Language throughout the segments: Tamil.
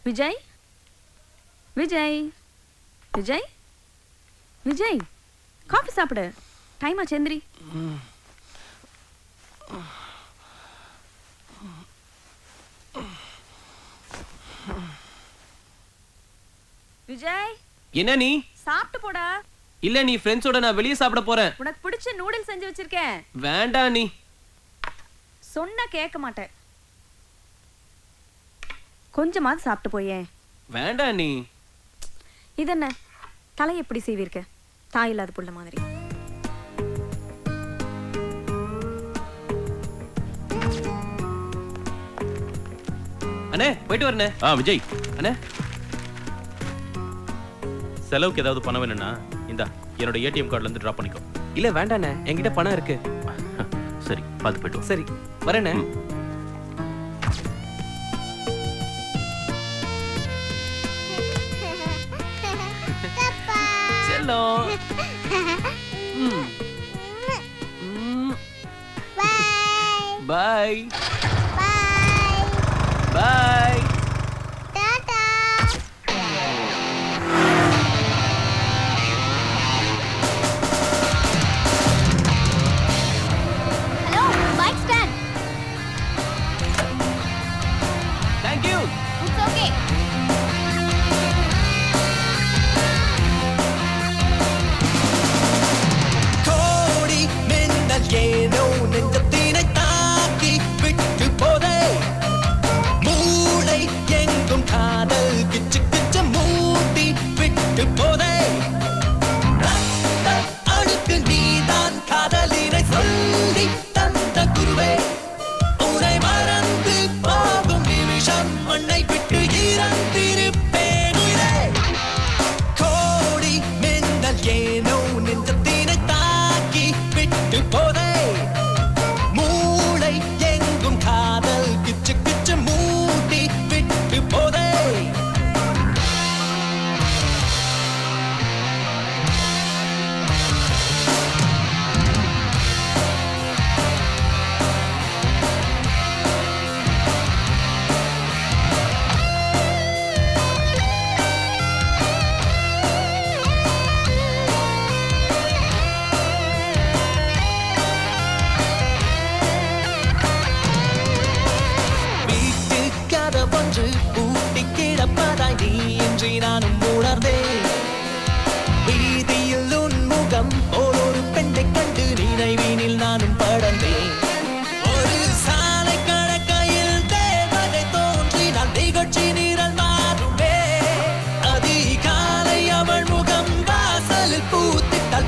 விஜய் விஜய் விஜய் விஜய் காஃபி சாப்பிடு. டைம் ஆச்சு, எந்திரி. விஜய், என்ன நீ சாப்பிட்டு போடா. இல்ல, நீ ஃப்ரெண்ட்ஸோட நான் வெளிய சாப்பிட போறேன். உனக்கு பிடிச்ச நூடுல்ஸ் செஞ்சு வச்சிருக்கேன். வேண்டாம், நீ சொன்னா கேட்க மாட்டேன். கொஞ்சமாவது சாப்பிட்டு போயே. வேண்டாம் நீ. இது என்ன தலை எப்படி செய்வீர்க்க? தாய் இல்லாத புள்ள மாதிரி. அண்ணே, போயிட்டு வரனே. விஜய் அண்ணே, செலவுக்கு ஏதாவது பணம் வேணும்னா இந்தா என்னோட ஏடிஎம் கார்டுல இருந்து டிராப் பண்ணிக்கோ. இல்ல வேண்டாண்ணே, என்கிட்ட பணம் இருக்கு. சரி, பார்த்து போயிட்டு வா. சரி, வரேண்ணே. செல்லம். பாய் பாய்.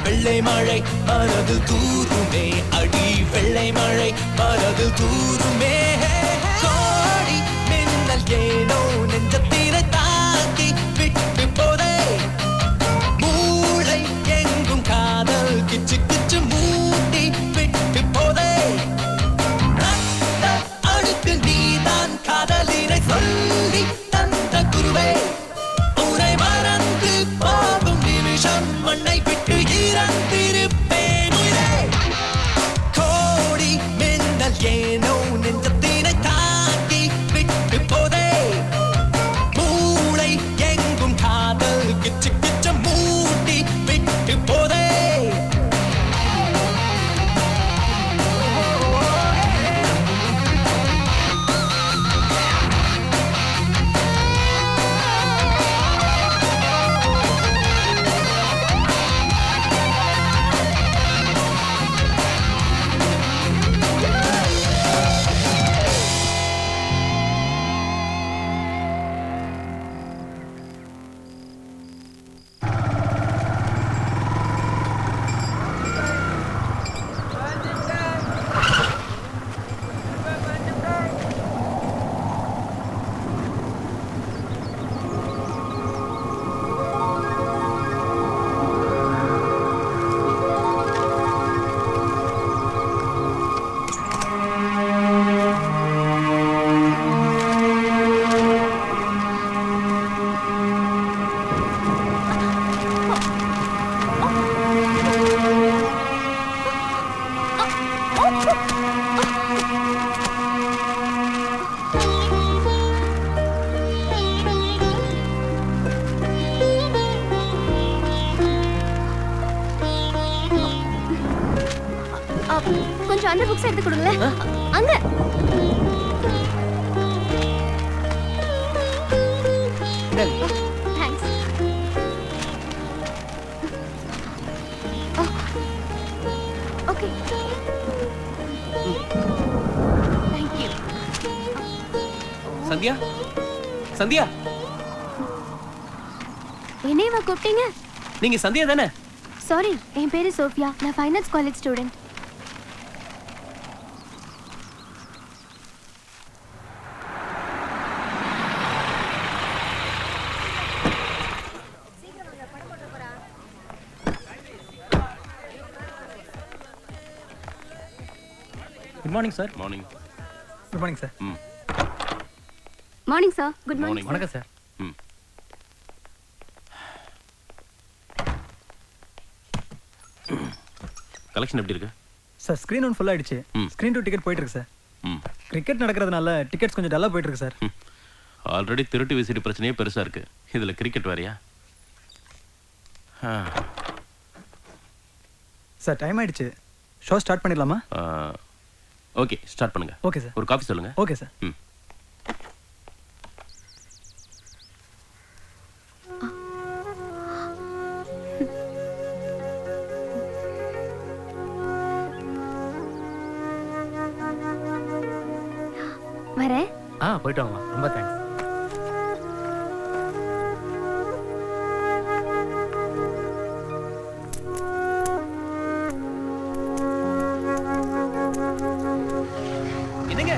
வெள்ளை மழை மனதில் தூருமே, அடி வெள்ளை மழை மனதில் தூருமே. கோடி மின்னல் ஏனோ நெஞ்சத்தினை தாக்கி விட்டு போதே, மூளை எங்கும் காதல் கிச்சு கிச்சு மூட்டி விட்டு போதே. அடுத்து நீதான் காதலினை சொல் அந்த புக்ஸ் எடுத்து கொடுங்களேன். அங்க thanks. Okay thank you. Sandhya Sandhya என்னையவா கூப்பிட்டீங்க? நீங்க சந்தியா தானே? சாரி, என் பேரு சோஃபியா. நான் finance college student. Good morning sir. Morning. Good morning sir. Morning sir. Good morning. வணக்கம் சார். கலெக்ஷன் எப்படி இருக்கு சார் ஸ்க்ரீன் ஒன் ஃபுல் ஆயிடுச்சு. ஸ்க்ரீன் 2 டிக்கெட் போயிட்டு இருக்கு சார். கிரிக்கெட் நடக்கிறதுனால டிக்கெட்ஸ் கொஞ்சம் டல்லா போயிட்டு இருக்கு சார். ஆல்ரெடி திருட்டு விசிட்டு பிரச்சனையே பெருசா இருக்கு, இதுல கிரிக்கெட் வேறயா? சார் டைம் ஆயிடுச்சு. ஷோ ஸ்டார்ட் பண்ணிடலாமா? ஓகே, ஸ்டார்ட் பண்ணுங்க. Okay sir. ஒரு காஃபி சொல்லுங்க. Okay sir. வரேன். போயிட்டு வாங்க. ரொம்ப தேங்க்ஸ். என்னங்க?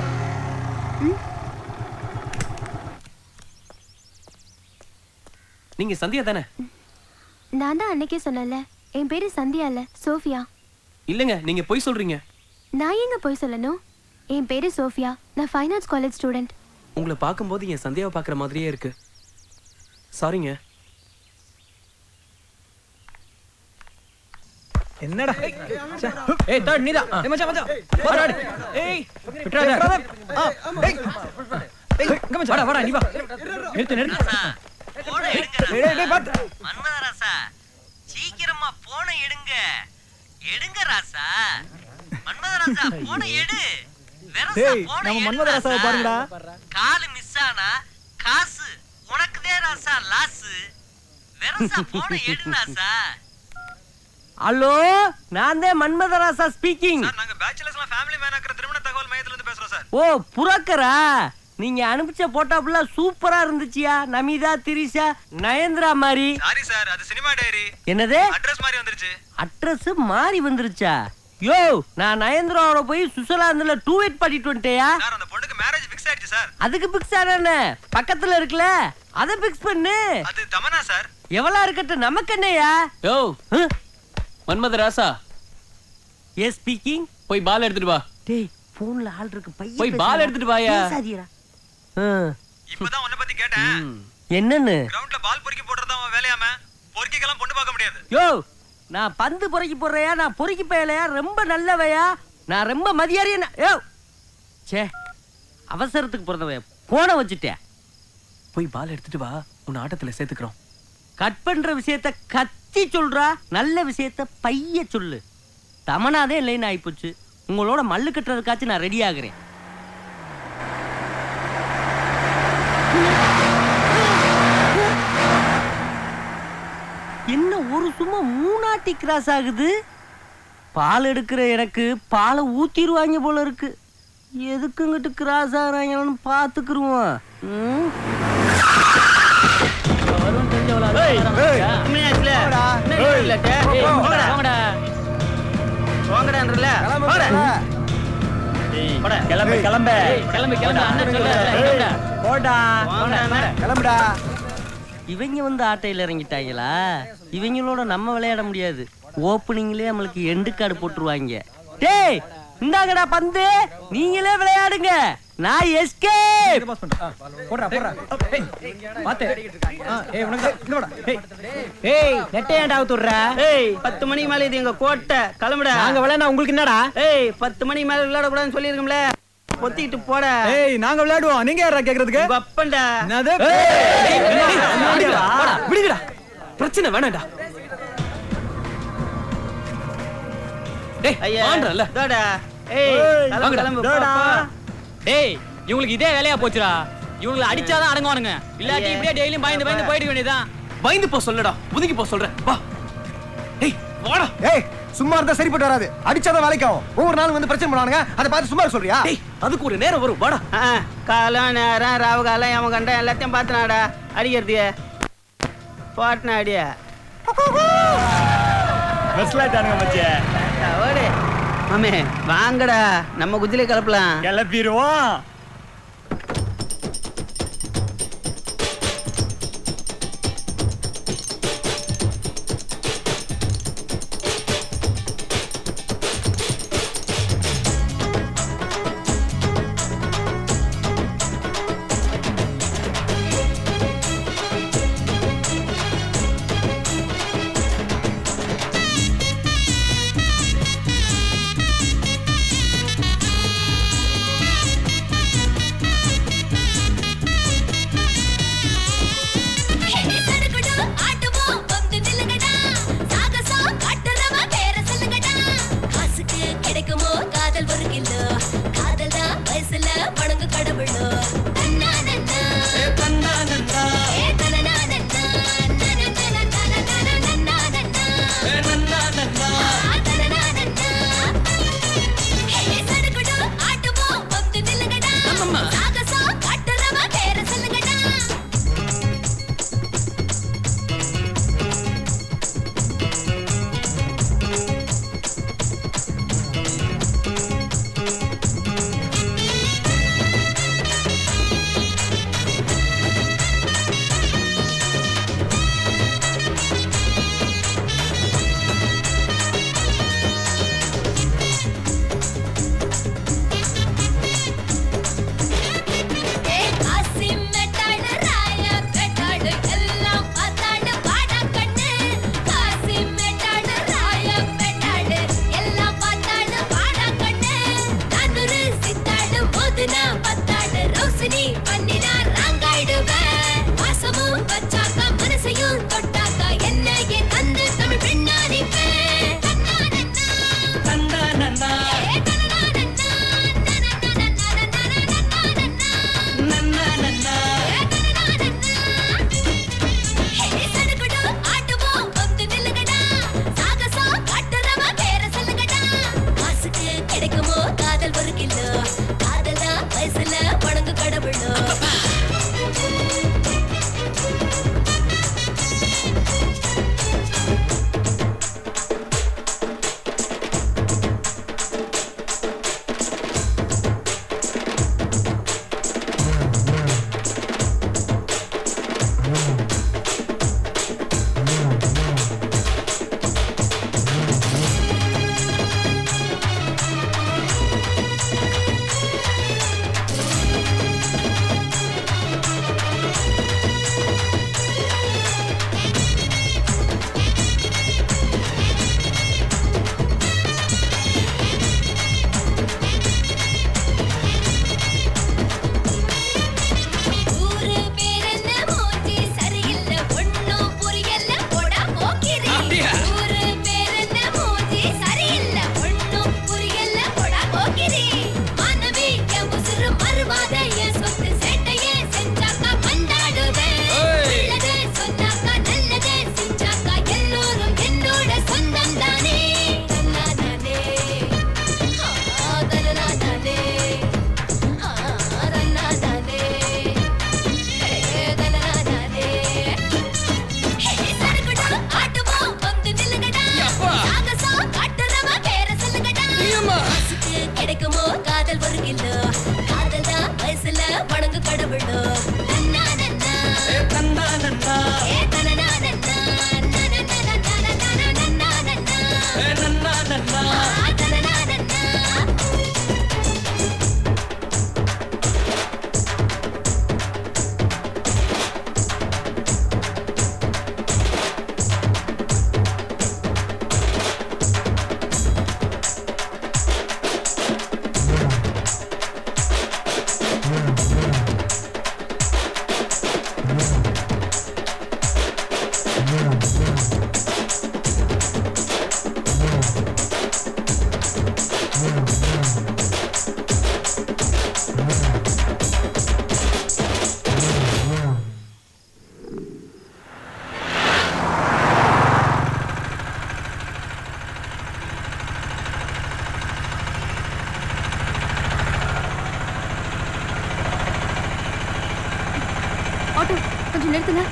நீங்க சந்தியா தானே? நான் தான் அன்னைக்கே சொன்னேன்ல, என் பேரு சந்தியா இல்ல, சோஃபியா. இல்லங்க, நீங்க பொய் சொல்றீங்க. நான் எங்க போய் சொல்லணும்? என் பேரு சோஃபியா. நான் ஃபைனான்ஸ் காலேஜ் ஸ்டூடெண்ட். உங்களை பார்க்கும்போது என் சந்தியாவை பார்க்குற மாதிரியே இருக்கு. சாரிங்க. என்னடா? ஏய் தட் நீதா. ஏய் மச்சான் மச்சான். போடா. ஏய் விட்றாத. ஏய். ஏய் இங்க மச்சான். வாடா நீ வா. நிறுத்து நிறுத்து. போனை எடுங்க. டேய் பாத்து. மன்மத ராசா, சீக்கிரமா போனை எடுங்க. எடுங்க ராசா. மன்மத ராசா போனை எடு. டேய் நம்ம மன்மத ராசாவை பாருங்கடா. கால் மிஸ் ஆனா காசு உனக்குதே ராசா லாஸ். வெரசா போனை எடு ராசா. ஹலோ, நான் தான் மன்மதராசா ஸ்பீக்கிங். சார், நாங்க பேச்சுலர்ஸ்லாம் ஃபேமிலி மேன் ஆக்குற திருமண தகவல் மையத்துல இருந்து பேசுறோம் சார். ஓ புரோக்கரா? நீங்க அனுப்பிச்ச போட்டோப்ல சூப்பரா இருந்துச்சியா. நமிதா, திரிஷா, நயன்த்ரா மாதிரி. சாரி சார், அது சினிமா டைரி. என்னது? அட்ரஸ் மாதிரி வந்துருச்சு. அட்ரஸ் மாறி வந்துருச்சா? யோ, நான் நயன்த்ராவோட போய் சுவிட்சர்லாந்துல 2 வெயிட் பண்ணிட்டு வந்துட்டேயா? சார், அந்த பொண்ணுக்கு மேரேஜ் ஃபிக்ஸ் ஆயிடுச்சு சார். அதுக்கு பிக்ஸ் ஆனே பக்கத்துல இருக்குல, அத பிக்ஸ் பண்ணு. அது தமனா சார். எவ்வளவு இருக்கட்டும், நமக்கு என்னையா? Yo Manmadha Rasa. Yes speaking. போய் பால் எடுத்துட்டு வா. டேய் போன்ல ஆள் இருக்கு, பைய போய் பால் எடுத்துட்டு வாயா. பேசாதீடா. இப்பதான் உன்னை பத்தி கேட்டேன். என்னன்னு? கிரவுண்ட்ல பால் பொறுக்கி போடுறதா அவன் வேலையாம. பொறுக்கிக்கலாம் பொண்ணு பார்க்க முடியாது. யோ, நான் பந்து பொறுக்கி போடுறையா, நான் பொறுக்கி பயலையா? ரொம்ப நல்லவையா, நான் ரொம்ப மதியாரியா. யோ சே, அவசரத்துக்கு பிறந்தவையா, போன வச்சுட்டேன். போய் பால் எடுத்துட்டு வா, உன் ஆட்டத்துல சேர்த்துக்கிறோம். கட் பண்ற விஷயத்த கத்தி சொல்றா, நல்ல விஷயத்த பைய சொல்லு. தமனாதே இல்லைன்னு ஆயிப்போச்சு. உங்களோட மல்லு கட்டுறதுக்காச்சும் நான் ரெடி ஆகுறேன். என்ன ஒரு சும்மா 3 ஆட்டி கிராஸ் ஆகுது? பால் எடுக்கிற எனக்கு பாலை ஊத்திடுவாங்க போல இருக்கு. எதுக்குங்கிட்டு கிராஸ் ஆகுறாங்கன்னு பாத்துக்குருவோம். இவங்க வந்து ஆட்டையில இறங்கிட்டாங்களா? இவங்களோட நம்ம விளையாட முடியாது. ஓப்பனிங்லயே நம்மளுக்கு எண்டு கார்டு போட்டுருவாங்க. டேய் இந்தாங்கடா பந்து, நீங்களே விளையாடுங்க, நான் எஸ்கேப். போடுறா போடுறா. பாத்து. ஏய் உனக்கு இங்க வாடா. ஏய் நெட்டை ஏன்டா அவுத்துறற? ஏய் 10 மணிக்கு மேல இது எங்க கோட்டை, கிளம்புடா. நாங்க விளையாடா உங்களுக்கு என்னடா? ஏய் 10 மணிக்கு மேல விளையாட கூடாதுன்னு சொல்லிருக்கோம்ல, பொத்திட்டு போடா. ஏய் நாங்க விளையாடுவோம், நீங்க யாரா கேக்குறதுக்கு? உங்க அப்பன்டா. என்னது? விடுங்கடா, பிரச்சனை வேணாம்டா. ஐயா வாண்டறல. டேடா ஏய் கிளம்பு கிளம்பு போ, போ. டேய் இவங்களுக்கு இதே வேலையா போச்சுடா இவங்களை அடிச்சாதான் அடங்குவானுங்க இல்லாட்டி இப்படியே டெய்லியும் பயந்து பயந்து போயிட வேண்டியதான் பயந்து போ சொல்லடா ஒதுங்கி போ சொல்றேன் வா ஏய் வாடா ஏய் சும்மா இருந்தா சரிப்பட்டு வராது அடிச்சாதான் வேலைக்காகும் ஒவ்வொரு நாளும் வந்து பிரச்சனை பண்ணுவானுங்க அதை பார்த்து சும்மா சொல்றியா ஏய் அதுக்கு ஒரு நேரம் வரும் வாடா காலம் நேரம் ராவு காலம் எவன் கண்ட எல்லாத்தையும் பார்த்துனாடா அடிக்கிறது போட்டுனா அடிய ஓடு மாமே வாங்கடா நம்ம குஜிலே கலப்பலாம் கிளப்பிடுவோம் ஆட்டோ கொஞ்சம் நிறுத்துங்க.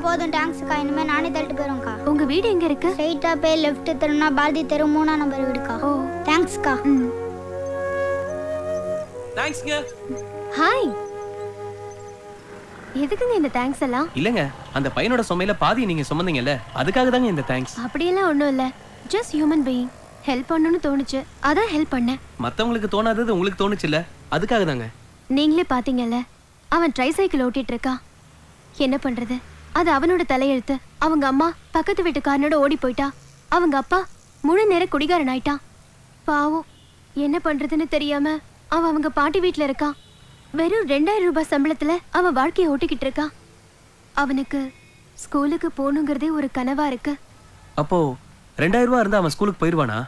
போதும் தேங்க்ஸ்க்கா. இனிமே நானே தள்ளிட்டு போயிடும்க்கா. உங்க வீடு எங்க இருக்கு? ஸ்ட்ரைட்டா போய் லெஃப்ட் திரும்பினா பாரதி தெரு 3ஆம் நம்பர் வீடுக்கா. ஓ தேங்க்ஸ்க்கா. தேங்க்ஸ்ங்க. ஹாய். எதுக்குங்க இந்த தேங்க்ஸ் எல்லாம்? இல்லங்க, அந்த பையனோட சுமையில பாதி நீங்க சுமந்தீங்கல்ல, அதுக்காக தாங்க இந்த தேங்க்ஸ். அப்படியெல்லாம் ஒண்ணும் இல்ல. Just human being. ஹெல்ப் பண்ணணும்னு தோணுச்சு, அதான் ஹெல்ப் பண்ணேன். மத்தவங்களுக்கு தோணாதது உங்களுக்கு தோணுச்சுல்ல, அதுக்காக தாங்க. நீங்களே பாத்தீங்கல்ல, அவன் ட்ரைசைக்கிள் ஓட்டிட்டு இருக்கான். என்ன பண்றது? அது அவனோட தலையெழுத்து. அவங்க அம்மா பக்கத்து வீட்டுக்காரனோட ஓடி போயிட்டா. அவங்க அப்பா முழு நேர குடிகாரன் ஆயிட்டான். பாவம், என்ன பண்றதுன்னு தெரியாம அவன் அவங்க பாட்டி வீட்டுல இருக்கான். வெறும் 2000 ரூபாய் சம்பளத்துல அவன் வாழ்க்கையை ஓட்டிக்கிட்டு இருக்கான். அவனுக்கு ஸ்கூலுக்கு போகணுங்கிறதே ஒரு கனவா இருக்கு. அப்போ 2000 ரூபாய் இருந்தா அவன் ஸ்கூலுக்கு போயிருவானா?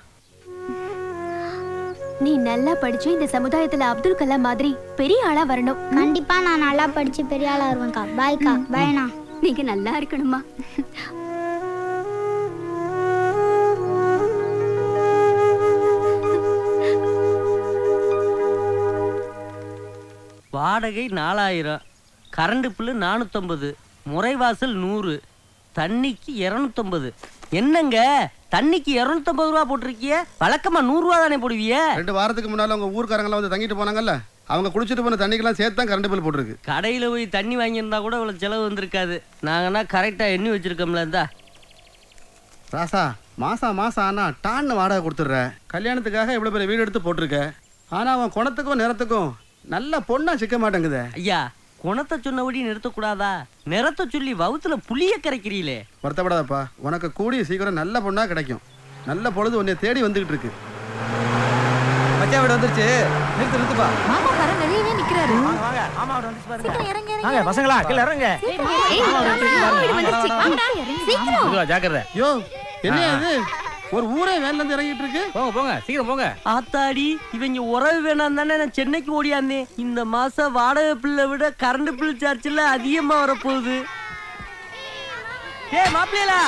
நீ நல்லா படிச்சு இந்த சமுதாயத்துல அப்துல் கலாம் மாதிரி பெரிய ஆளா வரணும். கண்டிப்பா நான் நல்லா படிச்சு பெரிய ஆளா வருவேன்க்கா. பாய்க்கா. பாய்ண்ணா. நீங்க நல்லா இருக்கணுமா? வாடகை 4000, கரண்ட் பில்லு 450, முறைவாசல் 100, தண்ணிக்கு 250. என்னங்க தண்ணிக்கு 250 ரூபா போட்டிருக்கிய? வழக்கமா 100 ரூபா தானே போடுவிய? 2 வாரத்துக்கு முன்னால உங்க ஊர்க்காரங்களாம் வந்து தங்கிட்டு போனாங்கல்ல, அவங்க குளிச்சுட்டு போன தண்ணிக்கெல்லாம் சேர்த்து தான் கரண்ட் பில் போட்டிருக்கு. கடையில் போய் தண்ணி வாங்கியிருந்தா கூட இவ்வளோ செலவு வந்திருக்காது. நாங்கன்னா கரெக்டாக எண்ணி வச்சிருக்கோம்ல. இருந்தா ராசா, மாசம் ஆனா டான்னு வாடகை கொடுத்துட்ற. கல்யாணத்துக்காக இவ்வளோ பெரிய வீடு எடுத்து போட்டிருக்க. ஆனால் அவன் குணத்துக்கும் நிறத்துக்கும் நல்ல பொண்ணா சிக்க மாட்டேங்குது. ஐயா, குணத்தை சொன்னபடி நிறுத்தக்கூடாதா? நிறத்தை சொல்லி வவுத்துல புளிய கரைக்கிறீங்களே. வருத்தப்படாதப்பா, உனக்கு கூடிய சீக்கிரம் நல்ல பொண்ணா கிடைக்கும். நல்ல பொழுது உன்னை தேடி வந்துகிட்டு இருக்கு. மச்சான் வீடு வந்துருச்சு. நிறுத்துப்பா. மாமா வர வெளியவே நிக்கிறாரு. வாங்க. மாமா வீடு வந்துச்சு பாருங்க. சீக்கிரம் இறங்க இறங்க. வாங்க பசங்களா, கீழ இறங்க. ஜாக்கிரதை. யோ, என்ன இது? ஒரு ஊரே வேலைல இருந்து இறங்கிட்டு இருக்கு. போங்க சீக்கிரம் போங்க. ஆத்தாடி, இவங்க உறவு வேணாம் தானே நான் சென்னைக்கு ஓடியாந்தேன். இந்த மாசம் வாடகை பில்லை விட கரண்ட் பில் சார்ஜ்ல அதிகமா வரப்போகுது. ஏய் மாப்பிள்ளையா,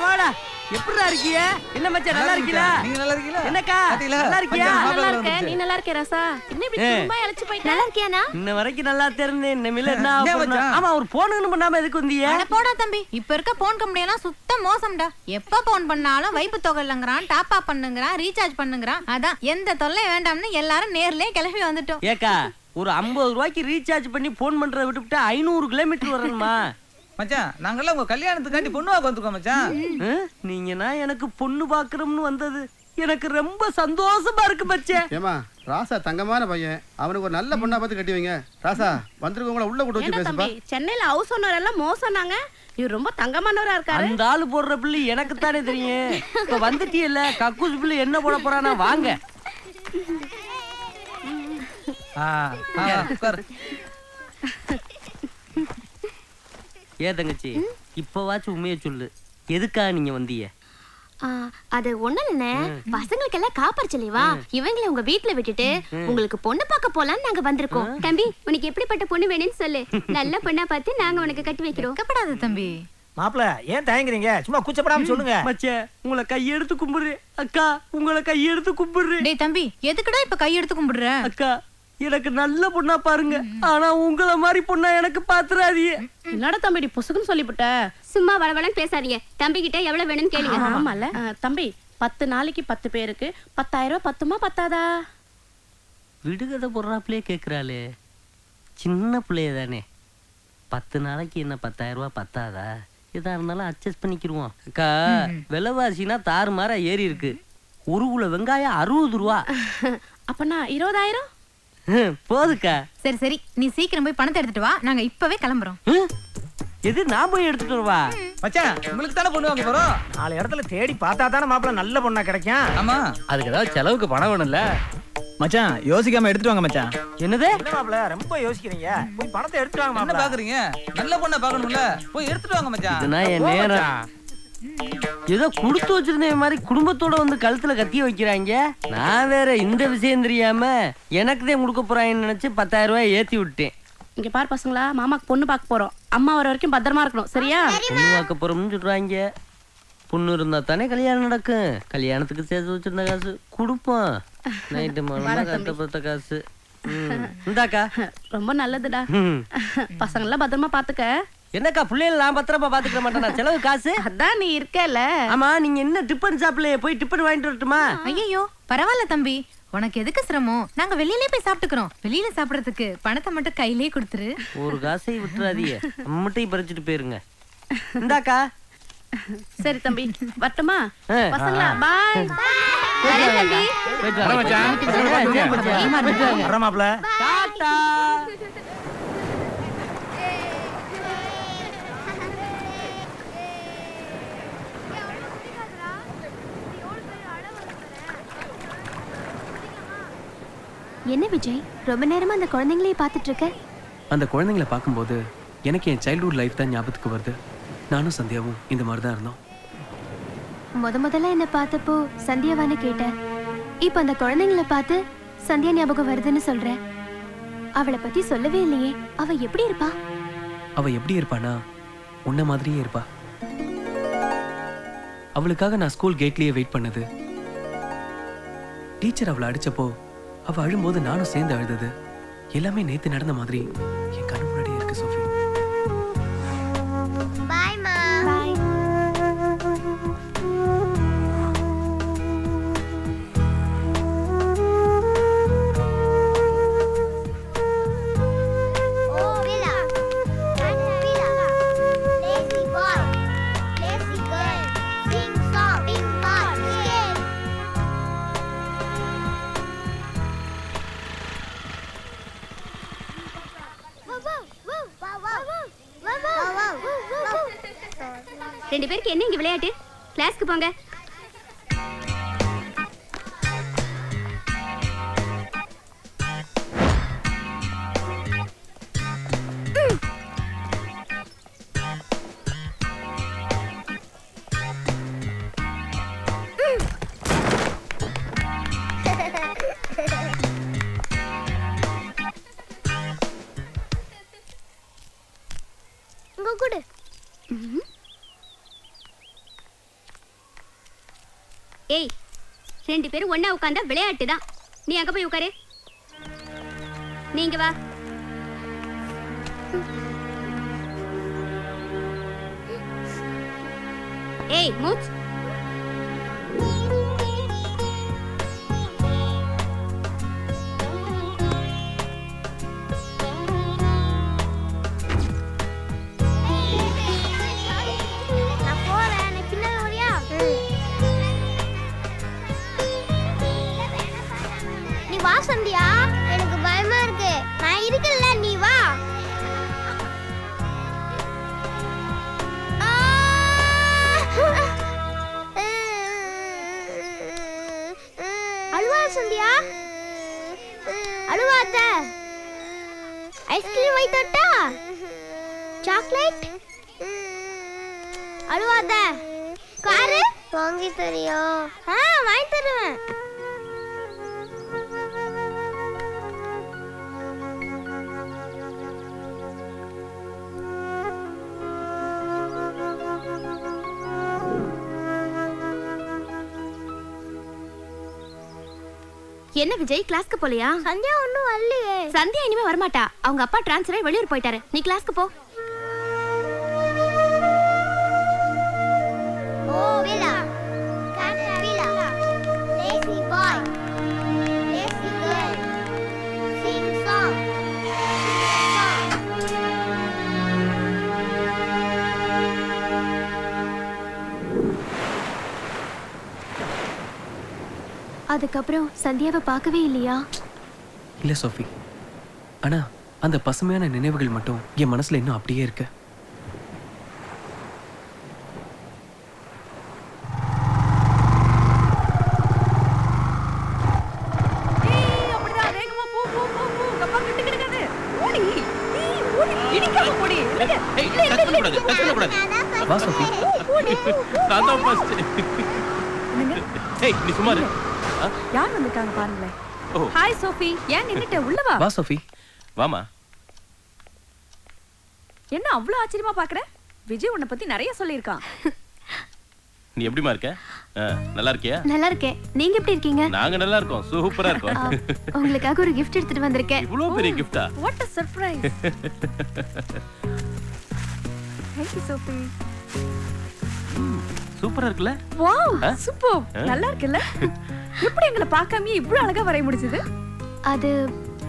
வாடா. எப்படிடா இருக்கிய? என்ன மச்சான், நல்லா இருக்கீங்களா? நீங்க நல்லா இருக்கீங்களா? என்னக்கா நல்லா இருக்கியா? நல்லா இருக்க. நீ நல்லா இருக்க ராசா? என்ன இப்படி சும்மா இழைச்சு போயிட்ட? நல்லா இருக்கியானா? இன்ன வரைக்கும் நல்லா தெரிந்தேன். இனிமேல என்ன ஆகணும்? ஆமா, ஒரு போனுன்னு பண்ணாம எதுக்கு வந்தீங்க? அட போடா தம்பி, இப்ப இருக்க போன் கம்பெனி எல்லாம் சுத்த மோசம்டா. எப்ப போன் பண்ணாலும் வைப்பு தொகை இல்லங்கறான், டாப் அப் பண்ணுங்கறான், ரீசார்ஜ் பண்ணுங்கறான். அதான் எந்த தொல்லை வேண்டாம்னு எல்லாரும் நேர்லயே கிளம்பி வந்துட்டோம். ஏக்கா, ஒரு 50 ரூபாய்க்கு ரீசார்ஜ் பண்ணி போன் பண்றத விட்டுவிட்டு 500 கிலோமீட்டர் வரணுமா? மச்சான், நாங்கெல்லாம் உங்க கல்யாணத்துக்காண்டி பொண்ணு பார்க்க வந்திருக்கோம் மச்சான். நீங்கன்னா எனக்கு பொண்ணு பாக்குறோம்னு வந்தது எனக்கு ரொம்ப சந்தோஷமா இருக்கு மச்சான். ஏமா, ராசா தங்கமான பையன், அவனுக்கு ஒரு நல்ல பொண்ணா பார்த்து கட்டி வைங்க. ராசா, வந்திருக்கவங்கள உள்ள கூட்டு வச்சு பேசுப்பா. சென்னையில ஹவுஸ் ஓனர் எல்லாம் மோசம்னாங்க. இவர் ரொம்ப தங்கமானவரா இருக்காரு. அந்த ஆளு போடுற பிள்ளை எனக்கு தானே தெரியும். இப்ப வந்துட்டீல்ல, கக்கூஸ் பிள்ளை என்ன போட போறானா? வாங்க. ஏ தங்கச்சி, இப்பவாச்சும் உண்மையை சொல்லு, எதுக்கா நீங்க வந்தீங்க? அது ஒண்ணு இல்லைண்ணே, பசங்களுக்கு எல்லாம் காப்பரிச்சலைவா, இவங்களை உங்க வீட்டுல விட்டுட்டு உங்களுக்கு பொண்ணு பார்க்க போலான்னு நாங்க வந்திருக்கோம். தம்பி, உனக்கு எப்படிப்பட்ட பொண்ணு வேணும்னு சொல்லு, நல்ல பொண்ணா பார்த்து நாங்க உனக்கு கட்டி வைக்கிறோம். கப்படாத தம்பி. மாப்பிள, ஏன் தயங்குறீங்க? சும்மா கூச்சப்படாம சொல்லுங்க. மச்சே, உங்களை கையெடுத்து கும்பிடுறேன். அக்கா, உங்களை கையெடுத்து கும்பிடுறேன். டேய் தம்பி, எதுக்குடா இப்ப கையெடுத்து கும்பிடுற? அக்கா, எனக்கு நல்ல பொண்ணா பாருங்க. ஆனா உங்களை மாதிரி பொண்ணா எனக்கு பாத்துறாதீங்க. என்னடா தம்பி பொசுக்குன்னு சொல்லிவிட்ட? சும்மா வளவளன்னு பேசாதீங்க. தம்பி கிட்ட எவ்வளவு வேணும்னு கேளுங்க. ஆமால தம்பி, 10 நாளைக்கு 10 பேருக்கு 10,000 ரூபாய் பத்துமா பத்தாதா? விடுகதை போடுறாப்லயே கேக்குறாளே, சின்ன பிள்ளைய தானே. 10 நாளைக்கு என்ன 10,000 ரூபாய் பத்தாதா? எதா இருந்தாலும் அட்ஜஸ்ட் பண்ணிக்கிருவோம். அக்கா, விலைவாசினா தாறுமாறா ஏறி இருக்கு. 1 கிலோ வெங்காயம் 60 ரூபா. அப்பனா 20,000 போதுக்கா. சரி சரி, நீ சீக்கிரம் போய் பணத்தை எடுத்துட்டு வா, நாங்க இப்பவே கிளம்புறோம். எது, நான் போய் எடுத்துட்டு வரவா? மச்சான், உங்களுக்கு தானே பொண்ணு வாங்க போறோம். 4 இடத்துல தேடி பார்த்தா தானே மாப்பிள நல்ல பொண்ணா கிடைக்கும். ஆமா, அதுக்கு ஏதாவது செலவுக்கு பணம் வேணும்ல. மச்சான் யோசிக்காம எடுத்துட்டு வாங்க மச்சான். என்னது? மாப்ள ரொம்ப யோசிக்கிறீங்க. போய் பணத்தை எடுத்துட்டு வாங்க என்ன பாக்குறீங்க? நல்ல பொண்ணை பார்க்கணும்ல, போய் எடுத்துட்டு வாங்க மச்சான். இதுனா என் நேரம். ஏதோ கொடுத்து வச்சிருந்த மாதிரி குடும்பத்தோட வந்து கழுத்துல கத்திய வைக்கிறாங்க. நான் வேற இந்த விஷயம் தெரியாம எனக்கு தான் கொடுக்க போறாங்கன்னு நினைச்சு 10,000 ரூபாய் ஏத்தி விட்டேன். இங்க பாரு பசங்களா, மாமாக்கு பொண்ணு பார்க்க போறோம். அம்மா வர வரைக்கும் பத்திரமா இருக்கணும், சரியா? பொண்ணு பார்க்க போறோம்னு சொல்றாங்க. பொண்ணு இருந்தா தானே கல்யாணம் நடக்கும். கல்யாணத்துக்கு சேர்த்து வச்சிருந்த காசு கொடுப்போம். நைட்டு மாமா கஷ்டப்பட்ட காசு. இந்தாக்கா. ரொம்ப நல்லதுடா. பசங்களெல்லாம் பத்திரமா பாத்துக்க. என்னக்கா பிள்ளைகள் நான் பத்திரமா பாத்துக்க மாட்டேன். செலவு காசு அதான் நீ இருக்கல. ஆமா, நீங்க என்ன டிபன் ஷாப்லயே போய் டிபன் வாங்கிட்டு வரட்டுமா? ஐயோ பரவாயில்ல தம்பி, உனக்கு எதுக்கு சிரமம்? நாங்க வெளியிலே போய் சாப்பிட்டுக்கிறோம். வெளியில சாப்பிடறதுக்கு பணத்தை மட்டும் கையிலே கொடுத்துரு. ஒரு காசை விட்டுறாதீங்க, மட்டும் பறிச்சுட்டு போயிருங்க. இந்தாக்கா. சரி தம்பி, வரட்டுமா? பசங்களா பாய். தம்பி மாப்ள. டாடா. என்ன விஜய், ரொம்ப நேரமா அந்த குழந்தைங்களையே பார்த்துட்டு இருக்க? அந்த குழந்தைங்களை பார்க்கும்போது எனக்கு என் சைல்ட்ஹுட் லைஃப் தான் ஞாபகத்துக்கு வருது. நானும் சந்தியாவும் இந்த மாதிரி தான் இருந்தோம். முதல்ல என்ன பார்த்தப்போ சந்தியாவான்னு கேட்டேன். இப்ப அந்த குழந்தைங்களை பார்த்து சந்தியா ஞாபகம் வருதுன்னு சொல்ற. அவளை பத்தி சொல்லவே இல்லையே. அவ எப்படி இருப்பா? அவ எப்படி இருப்பானா, உன்ன மாதிரியே இருப்பா. அவளுக்காக நான் ஸ்கூல் கேட்லயே வெயிட் பண்ணது. டீச்சர் அவளை அடிச்சப்போ அவ அழும்போது நானும் சேர்ந்து அழுதது எல்லாமே நேத்து நடந்த மாதிரி என் கண்ணு முன்னாடி இருக்கு சோஃபி. பாய் மா. பாய். Oh Villa. Villa. Lazy boy. Lazy girl. Sing song. Big boy. Scale. ரெண்டு பேருக்கு என்ன இங்க விளையாட்டு? கிளாஸ்க்கு போங்க. இங்க கூடு. ஏய், ரெண்டு பேரும் ஒண்ணா உட்கார்ந்தா விளையாட்டு தான். நீ அங்க போய் உட்காரு. நீங்க வா. ஏய் மூச். நான் போறேன். எனக்கு பின்னால வரியா? நீ வா சந்தியா. எனக்கு பயமா இருக்கு. நான் இருக்கல, நீ வா. அழுவா சந்தியா. அழுவாத. ஐஸ்கிரீம் வாங்கி தரட்டா? சாக்லேட்? அழுவாத. காரு வாங்கி தரியா? வாங்கி தருவேன். என்ன விஜய், கிளாஸ்க்கு போலையா? சந்தியா ஒண்ணும் வரலையே. சந்தியா இனிமே வரமாட்டா. அவங்க அப்பா டிரான்ஸ்ஃபர் ஆகி வெளியூர் போயிட்டாரு. நீ கிளாஸ்க்கு போ. Oh Villa. Villa. Lazy boy. Lazy girl. Sing song. அதுக்கப்புறம் சந்தியாவை பார்க்கவே இல்லையா? இல்ல சோஃபி, ஆனா அந்த பசுமையான நினைவுகள் மட்டும் என் மனசுல இன்னும் அப்படியே இருக்கு. பயப்படாத. வா சோஃபி. நான் தான் ஃபர்ஸ்ட். ஏய் நீ சும்மா இரு. யார் வந்திருக்காங்க பாருங்களேன். ஓ ஹாய் சோஃபி, ஏன் நின்னுட்ட? உள்ள வா. வா சோஃபி. வாமா. என்ன அவ்வளவு ஆச்சரியமா பாக்குற? விஜய் உன்னை பத்தி நிறைய சொல்லியிருக்கான். நீ எப்படிமா இருக்க? நல்லா இருக்கியா? நல்லா இருக்கேன். நீங்க எப்படி இருக்கீங்க? நாங்க நல்லா இருக்கோம். சூப்பரா இருக்கோம். உங்களுக்காக ஒரு gift எடுத்துட்டு வந்திருக்கேன். இவ்வளவு பெரிய gift-ஆ? What a surprise. Thank you Sophie. சூப்பரா இருக்குல்ல? Wow, super. நல்லா இருக்குல்ல? எப்படி எங்களை பார்க்காமயே இவ்வளவு அழகா வரைய முடிஞ்சது? அது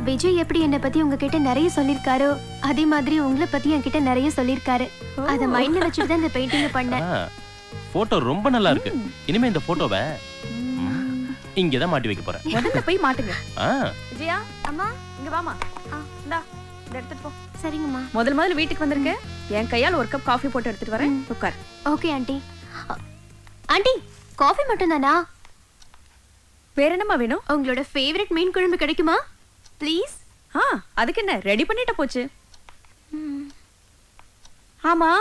விஜய் எப்படி என்னை பத்தி உங்ககிட்ட நிறைய சொல்லிருக்காரோ அதே மாதிரி உங்களை பத்தி என்கிட்ட நிறைய சொல்லிருக்காரு. அத மைண்ட்ல வச்சுட்டு தான் இந்த பெயிண்டிங் பண்ணேன். போட்டோ ரொம்ப நல்லா இருக்கு. இனிமே இந்த போட்டோவை இங்க தான் மாட்டி வைக்க போறேன். முதல்ல போய் மாட்டுங்க. விஜயா, அம்மா இங்க வாமா. இந்தா இத எடுத்துட்டு போ. சரிங்கம்மா. முதல்ல வீட்டுக்கு வந்திருக்க. என் கையால ஒரு கப் காஃபி போட்டு எடுத்துட்டு வரேன். உட்கார். Okay aunty. ஆண்டி, காஃபி மட்டும் தானா? வேற என்னமா வேணும்? உங்களோட ஃபேவரட் மீன் குழம்பு கிடைக்குமா? ப்ளீஸ். அதுக்கு என்ன, ரெடி பண்ணிட்ட போச்சு. ஆமா,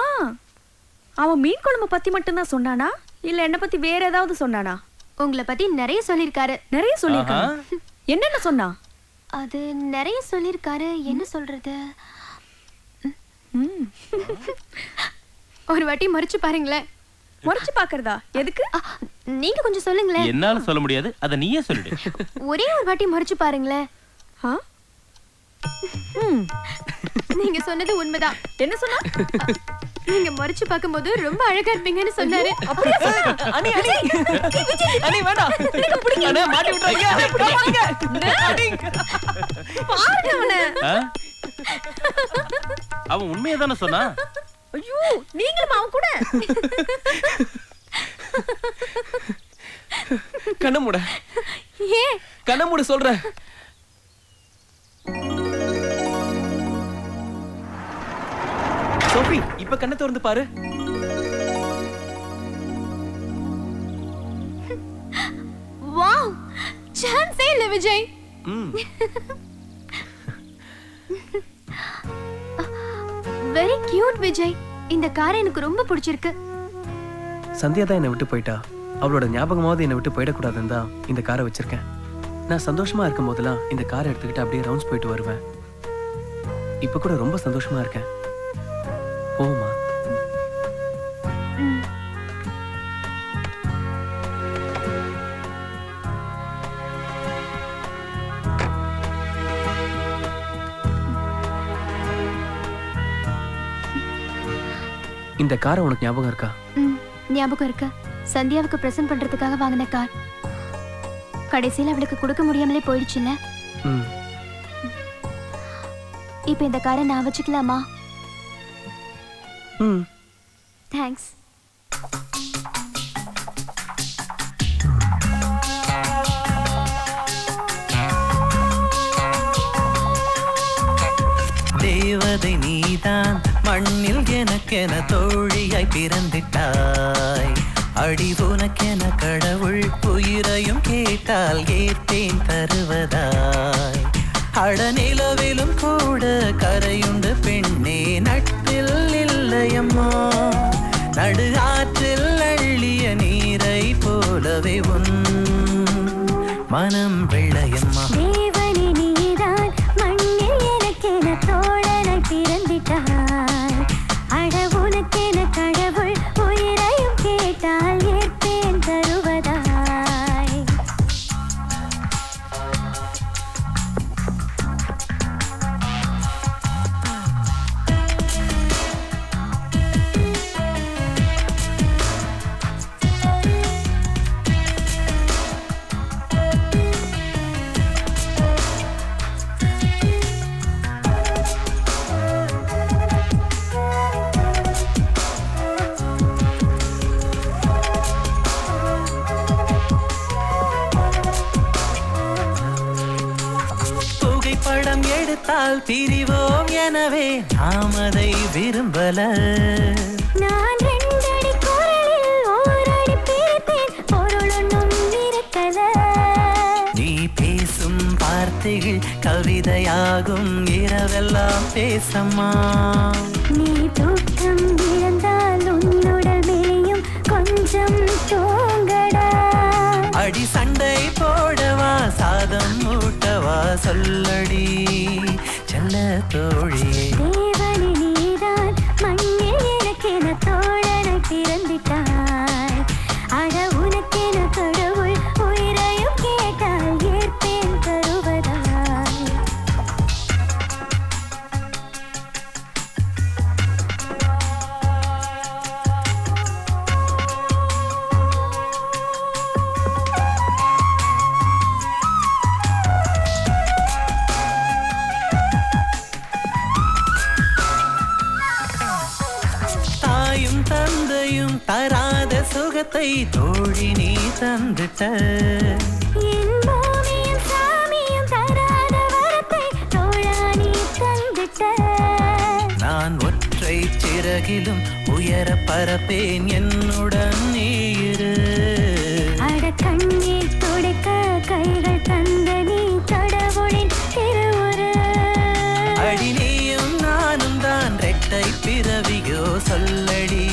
அவன் மீன் குழம்பு பத்தி மட்டும் தான் சொன்னானா இல்ல என்ன பத்தி வேற ஏதாவது சொன்னானா? உங்களை பத்தி நிறைய சொல்லிருக்காரு. நிறைய சொல்லிருக்காரு. என்னென்ன சொன்னா? அது நிறைய சொல்லிருக்காரு. என்ன சொல்றது? ஒரு வாட்டி மறிச்சு பாருங்களேன். மறிச்சு பாக்குறதா? எதுக்கு? நீங்க கொஞ்சம் சொல்லுங்களேன். என்னால சொல்ல முடியாது, அத நீயே சொல்லிடு. ஒரே ஒரு வாட்டி மறிச்சு பாருங்களேன். நீங்க சொன்னது உண்மைதான். என்ன சொன்னா? நீங்க மறிச்சு பாக்கும்போது ரொம்ப அழகா இருப்பீங்கன்னு சொன்னாரு. அப்படியே சொன்னா? அனி அனி அனி வேண்டாம். எனக்கு பிடிக்கல. அண்ணே மாட்டி விட்டுறாங்க. அனி பாருங்க அவனை. அவன் உண்மையை தானே சொன்னா? ஐயோ, நீங்களும் அவன் கூட. கண்ண மூட. ஏன் கண்ண மூட சொல்றேன். சோஃபி, இப்ப கண்ணை திறந்து பாரு. வாவ், சான்ஸே இல்ல விஜய். Very cute Vijay. இந்த கார் எனக்கு ரொம்ப பிடிச்சிருக்கு. சந்தியா தான் என்னை விட்டு போயிட்டா. அவளோட ஞாபகமாவது என்னை விட்டு போயிடக்கூடாதுன்னு தான் இந்த காரை வச்சிருக்கேன். நான் சந்தோஷமா இருக்கும் போதெல்லாம் இந்த காரை எடுத்துக்கிட்டு அப்படியே ரவுண்ட்ஸ் போயிட்டு வருவேன். இப்ப கூட ரொம்ப சந்தோஷமா இருக்கேன். போமா. இந்த காரை உனக்கு ஞாபகம் இருக்கா? ஞாபகம் இருக்கு. சந்தியாவுக்கு பிரசன்ட் பண்றதுக்காக வாங்கின கார். கடைசியில் அவளுக்கு கொடுக்க முடியாமலே போயிடுச்சுல்ல. இப்ப இந்த காரை நான் வச்சுக்கலாமா? தேங்க்ஸ். தேவதை நீதான் மண்ணில் எனக்கென தோழியாய் பிறந்திட்டாய். அடி உனக்கென கடவுள் உயிரையும் கேட்டால் ஏற்பேன் தருவதாய். அடநிலவிலும் கூட கரையுண்டு பெண்ணே நட்பில் இல்லையம்மா. நடு ஆற்றில் அள்ளிய நீரை போலவே உன் மனம் வெள்ளையம்மா. தேவனே நீதான் மண்ணில் எனக்கென தோழனாய் பிறந்திட்டாய். அட உனக்கென கடவுள் உயிரையும் கேட்டால் ஏற்பேன் தருவதாய். புகைப்படம் எடுத்தால் பிரிவோம் எனவே நாம் அதை விரும்பல. நான் ரெண்டடி குரலில் ஓரடி பிரித்தேன், பொருள் ஒன்றும் இருக்கல. நீ பேசும் வார்த்தைகள் கவிதையாகும் இரவெல்லாம் பேசம்மா. நீ தூக்கம் இழந்தால் சொல்லடி செல்ல தோழியே. தேவனே நீதான் மண்ணில் எனக்கென தோழனை பிறந்திட்டாய். அட உனக்கென கடவுள் உயிரையும் கேட்டால் ஏற்பேன் தருவதாய். தாயும் தந்தையும் தராத சுகத்தை தோழி நீ தந்துட்ட. என் பூமியும் சாமியும் தராத வரத்தை தோழா நீ தந்துட்ட. நான் ஒற்றை சிறகிலும் உயர பரப்பேன் என்னுடன் நீ இரு. அட கண்ணீர் துடைக்க கைகள் தந்த நீ கடவுளின் திருவுரு. அடி நீயும் நானும் தான் ரெட்டை பிறவியோ சொல்லடி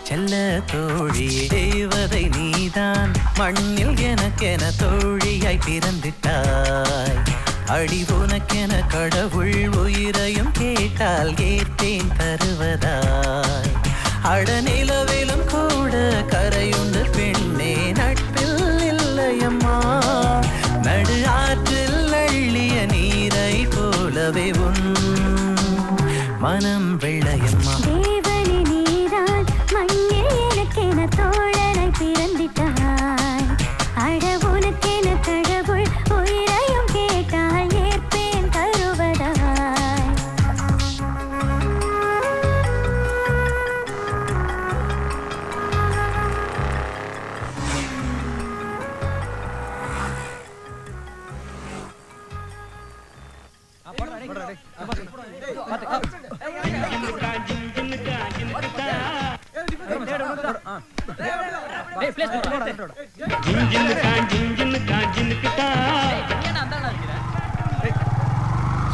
செல்ல தோழியே. தேவதை நீதான் மண்ணில் எனக்கென தோழியாய் பிறந்திட்டாய். அடி உனக்கென கடவுள் உயிரையும் கேட்டால் ஏற்பேன் தருவதாய். அட நிலவிலும் கூட கரையுண்டு பெண்ணே நட்பில் இல்லையம்மா. நடு ஆற்றில் அள்ளிய நீரை போலவே உன் மனம் வெள்ளையம்மா. தேவனே நீதான் மண்ணில் எனக்கென தோழனை பிறந்திட்டாய். அட உனக்கென கடவுள் உயிரையும் கேட்டால் ஏற்பேன் தருவதாய்.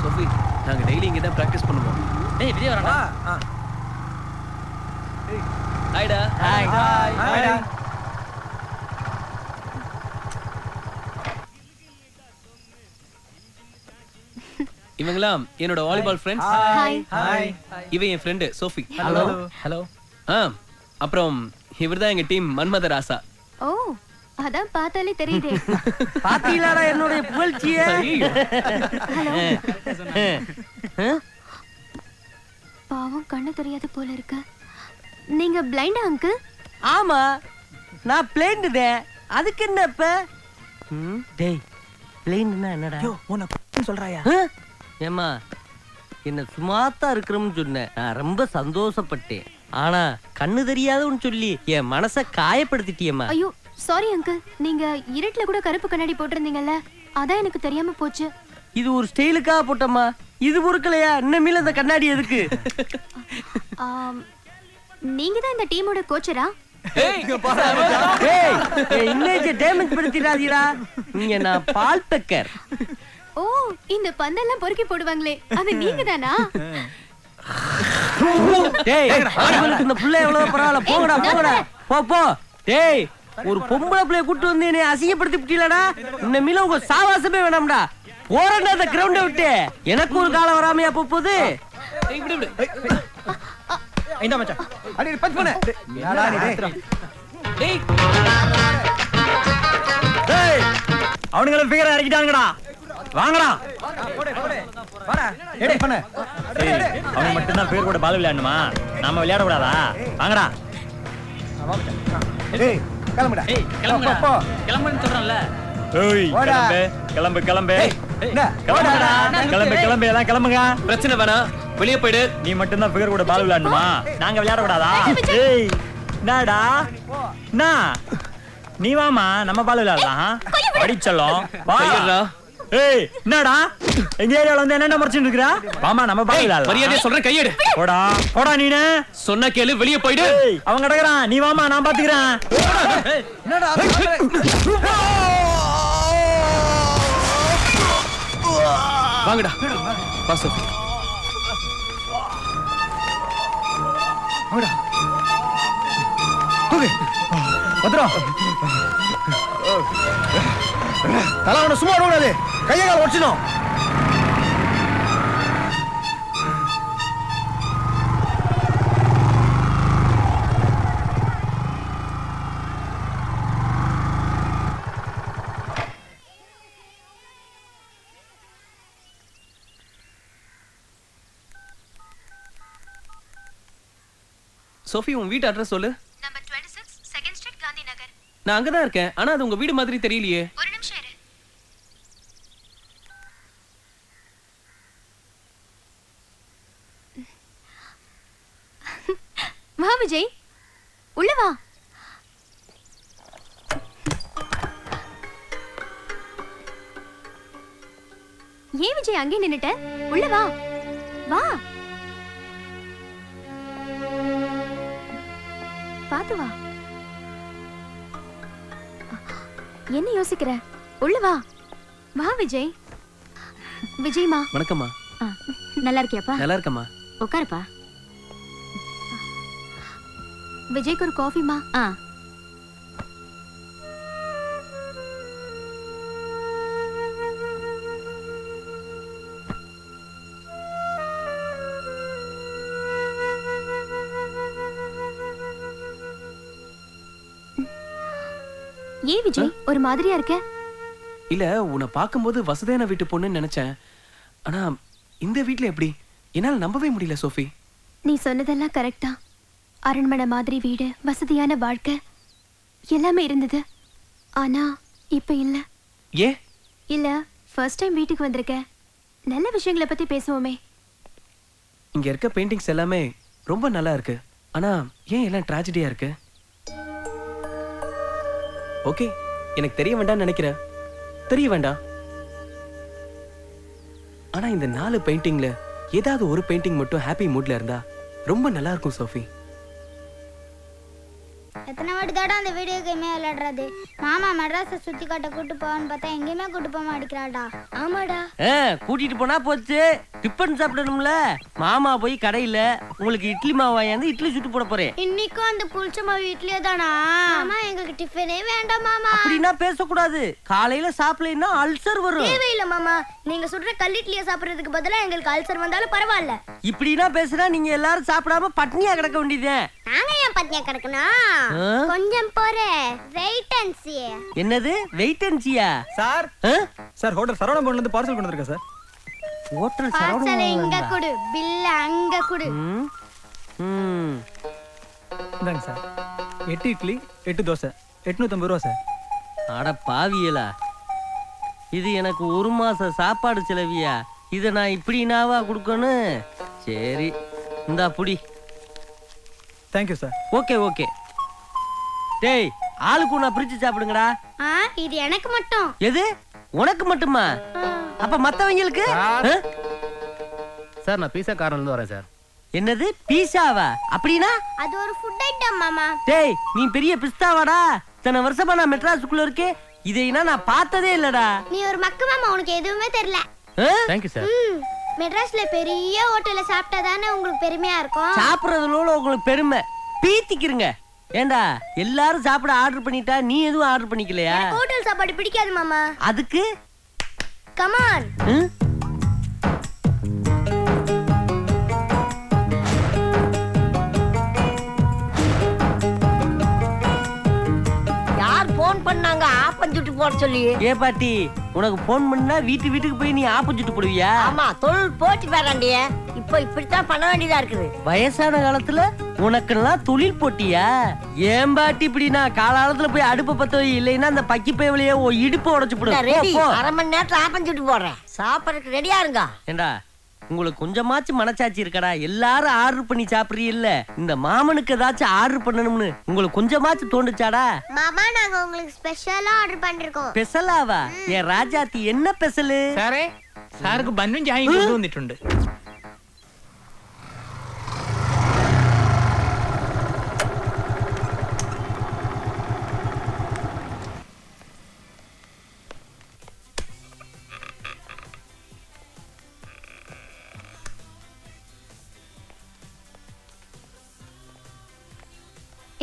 சோஃபி, நாங்க டெய்லி இங்க தான் பிராக்டிஸ் பண்ணுவோம். டேய் விஜய் வரடா. ஹாய்டா. ஹாய். ஹாய். இவங்களாம் என்னோட வாலிபால் ஃப்ரெண்ட்ஸ். ஹாய். ஹாய். இவன் என் ஃப்ரெண்டு சோஃபி. ஹலோ. ஹலோ. அப்புறம் இவர்தான் எங்க டீம் மன்மத ராசா. ஓ, அதான் பார்த்தாலே தெரியுதே. பாத்தீங்களாடா என்னுடைய புகழ்ச்சிய. பாவம் கண்ணு தெரியாது போல இருக்கு. நீங்க பிளைண்டா அங்கிள்? ஆமா, நான் பிளைண்டுதே. அதுக்கு என்ன இப்ப? டேய், பிளைண்ட்னா என்னடா? உன்னை சொல்றாயா? ஏம்மா, என்ன சும்மாத்தா இருக்கிறோம்னு சொன்னேன். நான் ரொம்ப சந்தோஷப்பட்டேன். ஆனா கண்ணு தெரியாதுன்னு சொல்லி என் மனச காயப்படுத்திட்டியம்மா. ஐயோ சாரி அங்கிள். நீங்க இருட்டுல கூட கருப்பு கண்ணாடி போட்டிருந்தீங்கல்ல, அதான் எனக்கு தெரியாம போச்சு. இது ஒரு ஸ்டைலுக்காக போட்டம்மா. இது பொறுக்கலையா? இன்னமேல அந்த கண்ணாடி எதுக்கு? நீங்க தான் இந்த டீமோட கோச்சரா? Image damage படுத்திடாதீடா. நீங்க நான் பால் பெக்கர். ஓ, இந்த பந்தெல்லாம் பொறுக்கி போடுவாங்களே, அது நீங்க தானா? டேய், உங்களுக்கு இந்த புள்ள எவ்வளவு பரவாயில்ல. போங்கடா போங்கடா, போ போ. டேய், ஒரு பொம்பளை பிள்ளைய கூட்டு வந்து என்னை அசிங்கப்படுத்தி விட்டீங்களடா. இன்னமேல உங்க சாவாசமே வேணாம்டா. போறேன்டா அந்த கிரவுண்டை விட்டு. எனக்கு ஒரு காலம் வராமையா போகுது. இந்த மச்சான் அடி பஞ்ச் பண்ணு. யாரா நீ? டேய், டேய், அவனுங்கள ஃபிகர் இறக்கிட்டாங்கடா. வாங்கடா. வாடா. எடே பண்ணு. அவங்க மட்டும் தான் பேர் கூட பால் விளையாடணுமா? நாம விளையாட கூடாதா? வாங்கடா. டேய், கிளம்புடா. ஏய் கிளம்புடா. கிளம்புன்னு சொல்றேன்ல. ஏய், கிளம்பு கிளம்பு கிளம்பு. கிளம்புடா. கிளம்பு கிளம்பு, எல்லாம் கிளம்புங்க. பிரச்சனை வேணாம், வெளியே போயிடு. நீ மட்டும் தான் பேர் கூட பால் விளையாடணுமா? நாங்க விளையாட கூடாதா? ஏய், என்னடா? என்ன? நீ வாமா, நம்ம பால் விளையாடலாம். அடிச்சலாம். வா. ஏய், என்னடா? எங்க ஏரியால வந்து என்ன மறைச்சிட்டு இருக்கற? வாமா, நம்ம பால் விளையாடலாம். மரியாதையா சொல்றேன், கையெடு. போடா போடா நீனு. சொன்ன கேளு, வெளியே போயிடு. அவன் கிடக்குறான், நீ வாமா, நான் பாத்துக்கிறேன். என்னடா? வாங்கடா. வா சோஃபி. வாங்கடா. தூக்கு. பத்ரா. தலை அவனை சும்மா விடக்கூடாது, கையை கால உடச்சிடும். சோஃபி, உன் வீட்டு அட்ரஸ் சொல்லு. Number 26 second street Gandhi Nagar. நான் அங்கதான் இருக்கேன். ஆனா அது உங்க வீடு மாதிரி தெரியலையே. ஒரு நிமிஷம் இரு. வா விஜய், உள்ள வா. ஏன் விஜய் அங்கே நின்னுட்ட? உள்ள வா. வா. பாத்து வா. என்ன யோசிக்கிற? உள்ள வா. வா விஜய். விஜய்மா. வணக்கம்மா. நல்லா இருக்கியாப்பா? நல்லா இருக்கம்மா. உட்காருப்பா. விஜய்க்கு ஒரு காஃபிமா. ஏன் விஜய் ஒரு மாதிரியா இருக்க? இல்ல, உன்னை பார்க்கும்போது வசதியான வீட்டு பொண்ணுன்னு நினைச்சேன். ஆனா இந்த வீட்ல எப்படி? என்னால நம்பவே முடியல சோஃபி. நீ சொன்னதெல்லாம் கரெக்டா. அரண்மனை மாதிரி வீடு, வசதியான வாழ்க்கை எல்லாமே இருந்தது. ஆனா இப்ப இல்ல. ஏ? இல்ல, ஃபர்ஸ்ட் டைம் வீட்டுக்கு வந்திருக்க. நல்ல விஷயங்களை பத்தி பேசுவோமே. இங்க இருக்க பெயிண்டிங்ஸ் எல்லாமே ரொம்ப நல்லா இருக்கு. ஆனா ஏன் எல்லாம் ட்ராஜடியா இருக்கு? ஓகே, எனக்கு தெரிய வேண்டாம்னு நினைக்கிறேன். தெரிய வேண்டாம். ஆனா இந்த 4 பெயிண்டிங்ல ஏதாவது ஒரு பெயிண்டிங் மட்டும் ஹாப்பி மூட்ல இருந்தா ரொம்ப நல்லா இருக்கும் சோஃபி. எத்தனை வாட்டி தாடா அந்த வீடியோ கேமே விளையாடுறது? மாமா மெட்ராஸை சுத்தி காட்ட கூட்டு போவான்னு பார்த்தா எங்கேயுமே கூட்டு போக மாட்டேங்கிறாடா. ஆமாடா. கூட்டிட்டு போனா போச்சு. டிஃபன் சாப்பிடணும்ல. மாமா போய் கடையில உங்களுக்கு இட்லி மாவு வாங்கி இட்லி சுட்டு போட போறேன். இன்னைக்கும் அந்த புளிச்ச மாவு இட்லியே தானா? மாமா எங்களுக்கு டிஃபனே வேண்டாம் மாமா. அப்படின்னா பேசக்கூடாது. காலையில சாப்பிடலைன்னா அல்சர் வரும். தேவையில்லை மாமா, நீங்க சுடுற கல் இட்லியை சாப்பிடுறதுக்கு பதிலா எங்களுக்கு அல்சர் வந்தாலும் பரவாயில்ல. இப்படின்னா பேசுனா நீங்க எல்லாரும் சாப்பிடாம பட்னியா கிடக்க வேண்டியதே. நாங்க ஏன் பட்னியா கிடக்கணும்? கொஞ்சம் போறே, வெயிட் அண்ட் see. என்னது wait and see? Sir sir, hotel Saravana பவன்ல இருந்து பார்சல் கொண்டு வந்திருக்கேன் சார். ஹோட்டல் சரவண பவன் இங்க கொடு, பில் அங்க கொடு. இந்தாங்க சார். 8 இட்லி 8 தோசை 850 ரூபா சார். அட பாவியலா, இது எனக்கு ஒரு மாச சாப்பாடு செலவியா? இதை நான் இப்படினாவா கொடுக்கணும்? சரி, இந்தா புடி. Thank you sir. Okay okay. டேய், ஆளுக்கு ஒண்ணா பிரிச்சு சாப்பிடுங்கடா. இது எனக்கு மட்டும். எது உனக்கு மட்டுமா? அப்ப மத்தவங்களுக்கு? சார், நான் பீஸா கார்னர்ல இருந்து வரேன் சார். என்னது பீஸாவா? அப்படினா அது ஒரு ஃபுட் ஐட்டம் மாமா. டேய், நீ பெரிய பிஸ்தாவாடா. இத்தனை வருஷமா நான் மெட்ராஸுக்குள்ள இருக்கேன், இதைனா நான் பார்த்ததே இல்லடா. நீ ஒரு மக்கு மாமா, உனக்கு எதுவுமே தெரியல. Thank you sir. மெட்ராஸ்ல பெரிய ஹோட்டல்ல சாப்பிட்டா தானே உங்களுக்கு பெருமையா இருக்கும். சாப்பிடுறதுல உங்களுக்கு பெருமை பீத்திக்கிறங்க. ஏண்டா எல்லாரும் சாப்பிட ஆர்டர் பண்ணிட்டா நீ எதுவும் ஆர்டர் பண்ணிக்கலையா? ஹோட்டல் சாப்பாடு பிடிக்காது மாமா. அதுக்கு கம் ஆன். யார் போன் பண்ணாங்க ஆப்பம் சுட்டு போட சொல்லி? ஏ பாட்டி, உனக்கு போன் பண்ணா வீட்டுக்கு போய் நீ ஆப்பம் சுட்டு போடுவியா? ஆமா, தொழில் போச்சு வேறாண்டிய. இப்போ இப்படித்தான் பண்ண வேண்டியதா இருக்குது. வயசான காலத்துல உனக்குலாம் தொழில் போட்டியா? ஏன் பாட்டி இப்படி? நான் காலாலத்துல போய் அடுப்ப பத்த வை, இல்லைன்னா அந்த பக்கி பேவலையே இடுப்பு உடைச்சு ரெடி. போடு. 1/2 மணி நேரத்துல ஆப்பம் சுட்டு போடுறேன். சாப்பிடறதுக்கு ரெடியா இருங்க. ஏண்டா, உங்களுக்கு கொஞ்சமாச்சும் மனசாட்சி இருக்கடா? எல்லாரும் ஆர்டர் பண்ணி சாப்பிடுறீல்ல, இந்த மாமனுக்கு ஏதாச்சும் ஆர்டர் பண்ணணும்னு உங்களுக்கு கொஞ்சமாச்சும் தோண்டுச்சாடா? மாமா, நாங்க உங்களுக்கு ஸ்பெஷலா ஆர்டர் பண்ணிருக்கோம். ஸ்பெஷலாவா? என் ராஜாத்தி என்ன ஸ்பெஷல்? സാറേ, സാർക്ക് ബന്നും ചായയും കൊണ്ടുവന്നിട്ടുണ്ട്.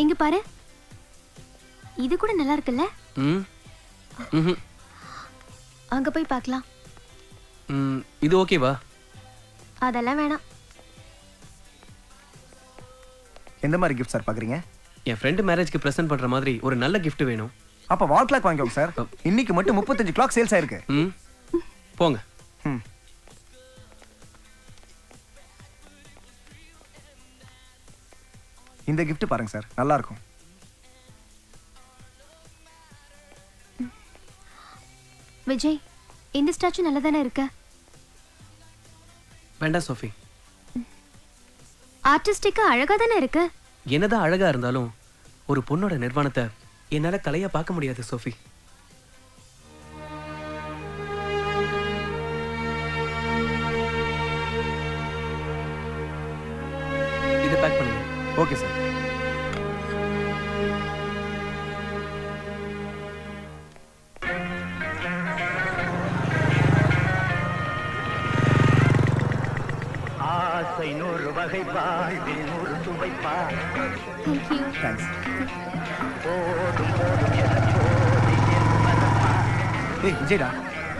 இங்க பாரு, இது கூட நல்லா இருக்குல்ல? அங்க போய் பார்க்கலாம். இது ஓகேவா? அதெல்லாம் வேணாம். எந்த மாதிரி கிஃப்ட் சார் பாக்குறீங்க? என் ஃப்ரெண்டு மேரேஜ்க்கு பிரசன்ட் பண்ற மாதிரி ஒரு நல்ல gift வேணும். அப்ப வால் கிளாக் வாங்கிக்கோங்க சார். இன்னைக்கு மட்டும் 35 கிளாக் சேல்ஸ் ஆயிருக்கு. போங்க. இந்த gift பாருங்க சார், நல்லா இருக்கும். விஜய், இந்த ஸ்டாச்சு நல்லா தானே இருக்கு. வேண்டாம் சோஃபி. ஆர்டிஸ்டிக்கா அழகா தானே இருக்கு. என்னதான் அழகா இருந்தாலும் ஒரு பொண்ணோட நிர்வாணத்தை என்னால கலையா பார்க்க முடியாது சோஃபி. இதை பேக் பண்ணுங்க. Okay sir. ஆசை நூறு வகை வாழ்வில் நூறு சுவைப்பா. தேங்க்ஸ். போதும் போதும் என போதை என்பதப்பா. ஏய் விஜய்டா.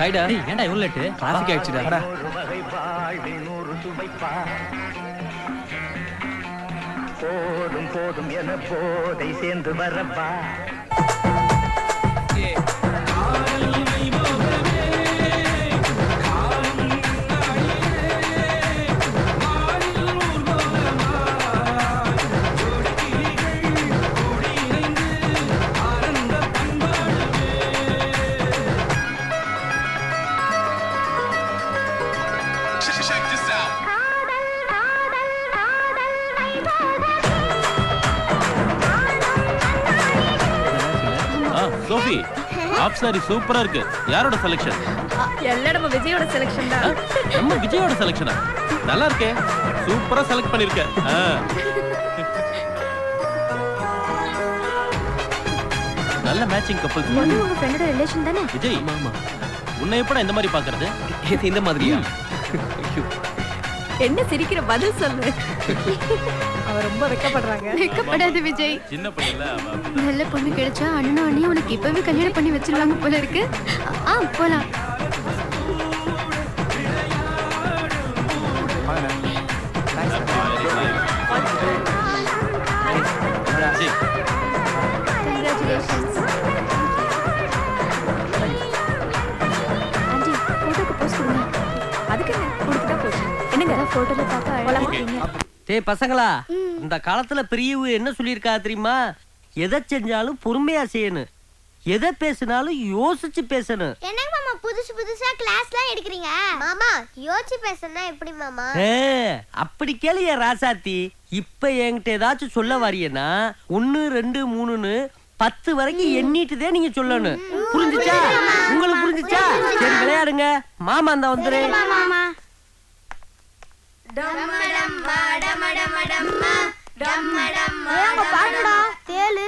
ஹாய்டா. ஏன்டா இவ்வளவு லேட்? டிராஃபிக் ஆயிடுச்சுடா. நூறு வகை வாழ்வில் நூறு சுவைப்பா. போதும் போதும் என போதை சேர்ந்து வரப்பா. சோஃபி, ஆஃப் சாரி சூப்பரா இருக்கு. யாரோட செலக்ஷன்? எல்லாம் நம்ம விஜயோட செலக்ஷன் தான். நம்ம விஜயோட செலக்ஷனா? நல்லா இருக்கே. சூப்பரா செலக்ட் பண்ணிருக்க. நல்ல மேட்சிங் கப்பிள்ஸ். நீ உங்க ஃப்ரெண்டோட ரிலேஷன் தானே? விஜய், ஆமா. உன்னை எப்படா இந்த மாதிரி பாக்குறது? இது இந்த மாதிரியா? என்ன சிரிக்கிற, பதில் சொல்லு. அவ ரொம்ப வெக்கப்படுறாங்க. வெக்கப்படாத விஜய். சின்ன பையன்ல அவ. நல்ல பொண்ணு கிடைச்சா அண்ணனும் அண்ணியும் உனக்கு இப்பவே கல்யாணம் பண்ணி வச்சிருவாங்க போல இருக்கு. போலாம். Congratulations. ஆண்டி, போட்டோக்கு போஸ்ட் கொடுங்க. அதுக்கு என்ன கொடுத்தா போச்சு. என்னங்க போட்டோல பார்க்க அழகா இருக்கீங்க. டேய் பசங்களா, இந்த காலத்துல பெரியவங்க என்ன சொல்லியிருக்கா தெரியுமா? எதை செஞ்சாலும் பொறுமையா செய்யணும், எதை பேசினாலும் யோசிச்சு பேசணும். என்னங்க மாமா புதுசு புதுசா கிளாஸ்லாம் எடுக்கிறீங்க? மாமா யோசிச்சு பேசணும்னா எப்படி மாமா? அப்படி கேளிய ராசாத்தி. இப்ப என்கிட்ட ஏதாச்சும் சொல்ல வாரியனா 1 2 3ன்னு 10 வரைக்கும் எண்ணிட்டுதே நீங்க சொல்லணும். புரிஞ்சுச்சா? உங்களுக்கு புரிஞ்சுச்சா? சரி விளையாடுங்க. மாமா அந்த வந்துரு. மாமா பாடுடா தேளு.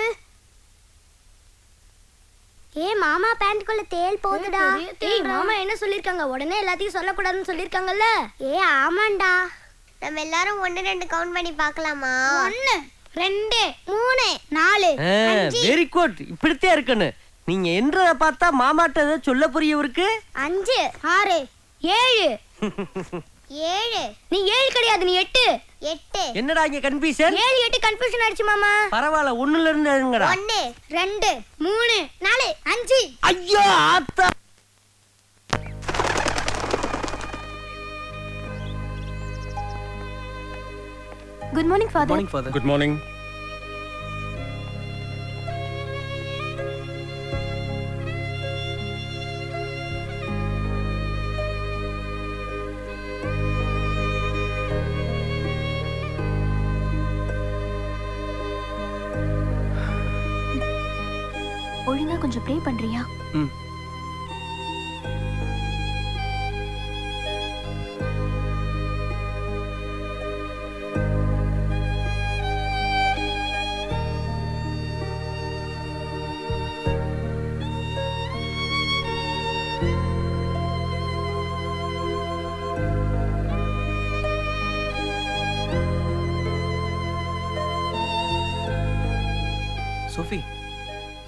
ஏய் மாமா பேண்ட்குள்ள தேள் போகுதுடா. ஏய் மாமா என்ன சொல்லிருக்காங்க? உடனே எல்லாத்தையும் சொல்லக்கூடாதுன்னு சொல்லிருக்காங்கல்ல. ஏய் ஆமாண்டா. நம்ம எல்லாரும் 1 2 கவுண்ட் பண்ணி பார்க்கலாமா? 1 2 3 4 5. Very good. இப்படித்தான் இருக்கணும். நீங்க என்றத பார்த்தா மாமாட்ட ஏதோ சொல்ல புரியவருக்கு. 5 6 7 7. நீ 7 கிடையாது, நீ 8. 8. என்னடா இங்க கன்ஃபியூஷன்? 7 8 கன்ஃபியூஷன் ஆயிடுச்சு மாமா. பரவாயில்ல, 1ல இருந்து எழுங்கடா. 1 2 3 4 5. ஐயோ ஆத்தா. Good morning father. Morning father. Good morning. ஒழுங்கா கொஞ்சம் ப்ரே பண்றியா? சோஃபி,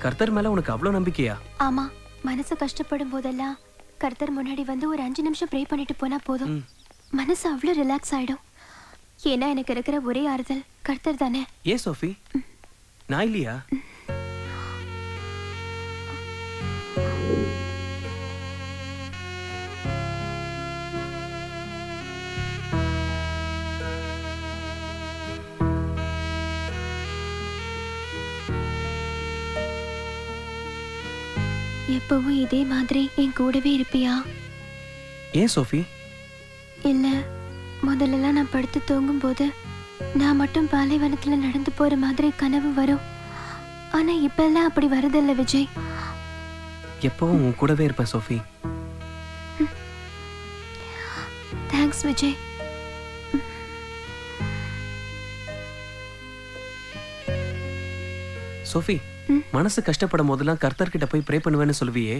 கர்த்தர் மேல உனக்கு அவ்வளவு நம்பிக்கையா? ஆமா, மனசு கஷ்டப்படும் போதெல்லாம் கர்த்தர் முன்னாடி வந்து ஒரு 5 நிமிஷம் ப்ரே பண்ணிட்டு போனா போதும். மனசு அவ்வளோ ரிலாக்ஸ் ஆயிடும். ஏன்னா எனக்கு இருக்கிற ஒரே ஆறுதல் கர்த்தர் தானே. ஏ சோஃபி, நான் இல்லையா? எப்பவும் இதே மாதிரி என் கூடவே இருப்பியா? ஏன் சோஃபி? இல்ல, முதல்லலாம் நான் படுத்து தூங்கும் போது நான் மட்டும் பாலைவனத்துல நடந்து போற மாதிரி கனவு வரும். ஆனா இப்பெல்லாம் அப்படி வரதில்ல விஜய். எப்பவும் உன் கூடவே இருப்பேன் சோஃபி. தேங்க்ஸ் விஜய். சோஃபி, மனசு கஷ்டப்படும் போதெல்லாம் கர்த்தர்கிட்ட போய் ப்ரே பண்ணுவேன்னு சொல்லுவியே,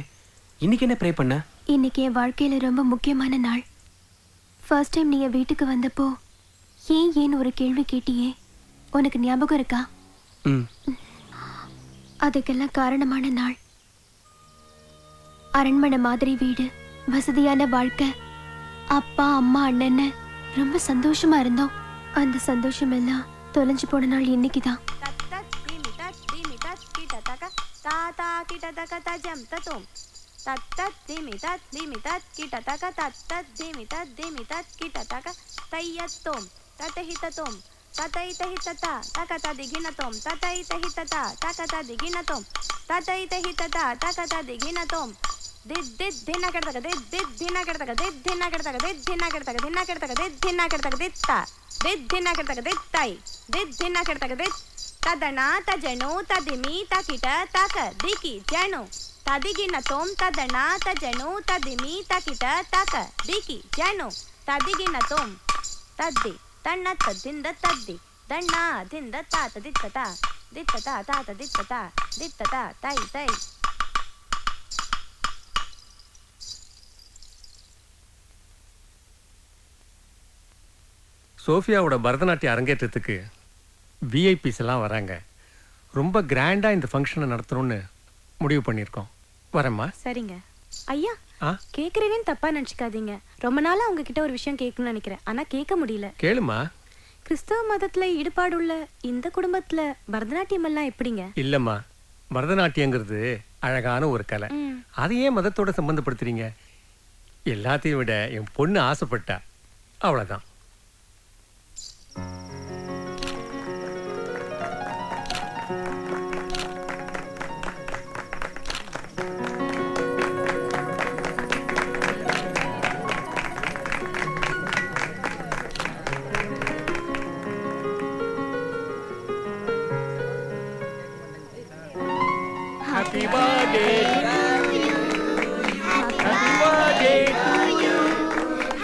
இன்னைக்கு என்ன ப்ரே பண்ண? இன்னைக்கு என் வாழ்க்கையில ரொம்ப முக்கியமான நாள். ஃபர்ஸ்ட் டைம் நீங்க வீட்டுக்கு வந்தப்போ ஏன் ஒரு கேள்வி கேட்டியே, உனக்கு ஞாபகம் இருக்கா? அதுக்கெல்லாம் காரணமான நாள். அரண்மனை மாதிரி வீடு, வசதியான வாழ்க்கை, அப்பா அம்மா அண்ணன்னு ரொம்ப சந்தோஷமா இருந்தோம். அந்த சந்தோஷம் எல்லாம் தொலைஞ்சு போன நாள் இன்னைக்குதான். தாத்தா கிட்ட தக தஜம் தத்தும் தத்தத் திமி தத் கிட்ட தக தத்தத் திமி தத் கிட்ட தக தையத்தும் ததஹிதத்தும் ததைதஹிததா தக ததிகினத்தும் ததைதஹிததா தக ததிகினத்தும் ததைதஹிததா தக ததிகினத்தும் தித் தின கர்த்தக தித் தின கர்த்தக தித் தின கர்த்தக தித் தின கர்த்தக தின கர்த்தக தித் தின கர்த்தக தித்தா தித் தின கர்த்தக தித்தை தித் தின கர்த்தக தித் ததனா தஜனு ததிமி தகிட தக திகி ஜனு ததிகினத்தும் ததனா தஜனு ததிமி தகிட தக திகி ஜனு ததிகினத்தும் தத்தி தன்ன தத்திந்த தத்தி தண்ணா திந்த தாத்த தித்ததா தித்ததா தாத்த தித்ததா தித்ததா தை தை. சோஃபியாவோட பரதநாட்டிய அரங்கேற்றத்துக்கு விஐபிஸ் எல்லாம் வராங்க. ரொம்ப கிராண்டா இந்த ஃபங்க்ஷனை நடத்தணும்னு முடிவு பண்ணியிருக்கோம். வரேம்மா. சரிங்க ஐயா. கேக்குறேன்னு தப்பா நினைச்சுக்காதீங்க. ரொம்ப நாளா உங்ககிட்ட ஒரு விஷயம் கேட்கணும்னு நினைக்கிறேன், ஆனா கேட்க முடியல. கேளுமா. கிறிஸ்தவ மதத்துல ஈடுபாடுள்ள இந்த குடும்பத்துல பரதநாட்டியம் எல்லாம் எப்படிங்க? இல்லம்மா, பரதநாட்டியங்கிறது அழகான ஒரு கலை. அதையே மதத்தோட சம்பந்தப்படுத்துறீங்க? எல்லாத்தையும் விட என் பொண்ணு ஆசைப்பட்டா, அவ்வளவுதான். Happy birthday to you. Happy birthday to you.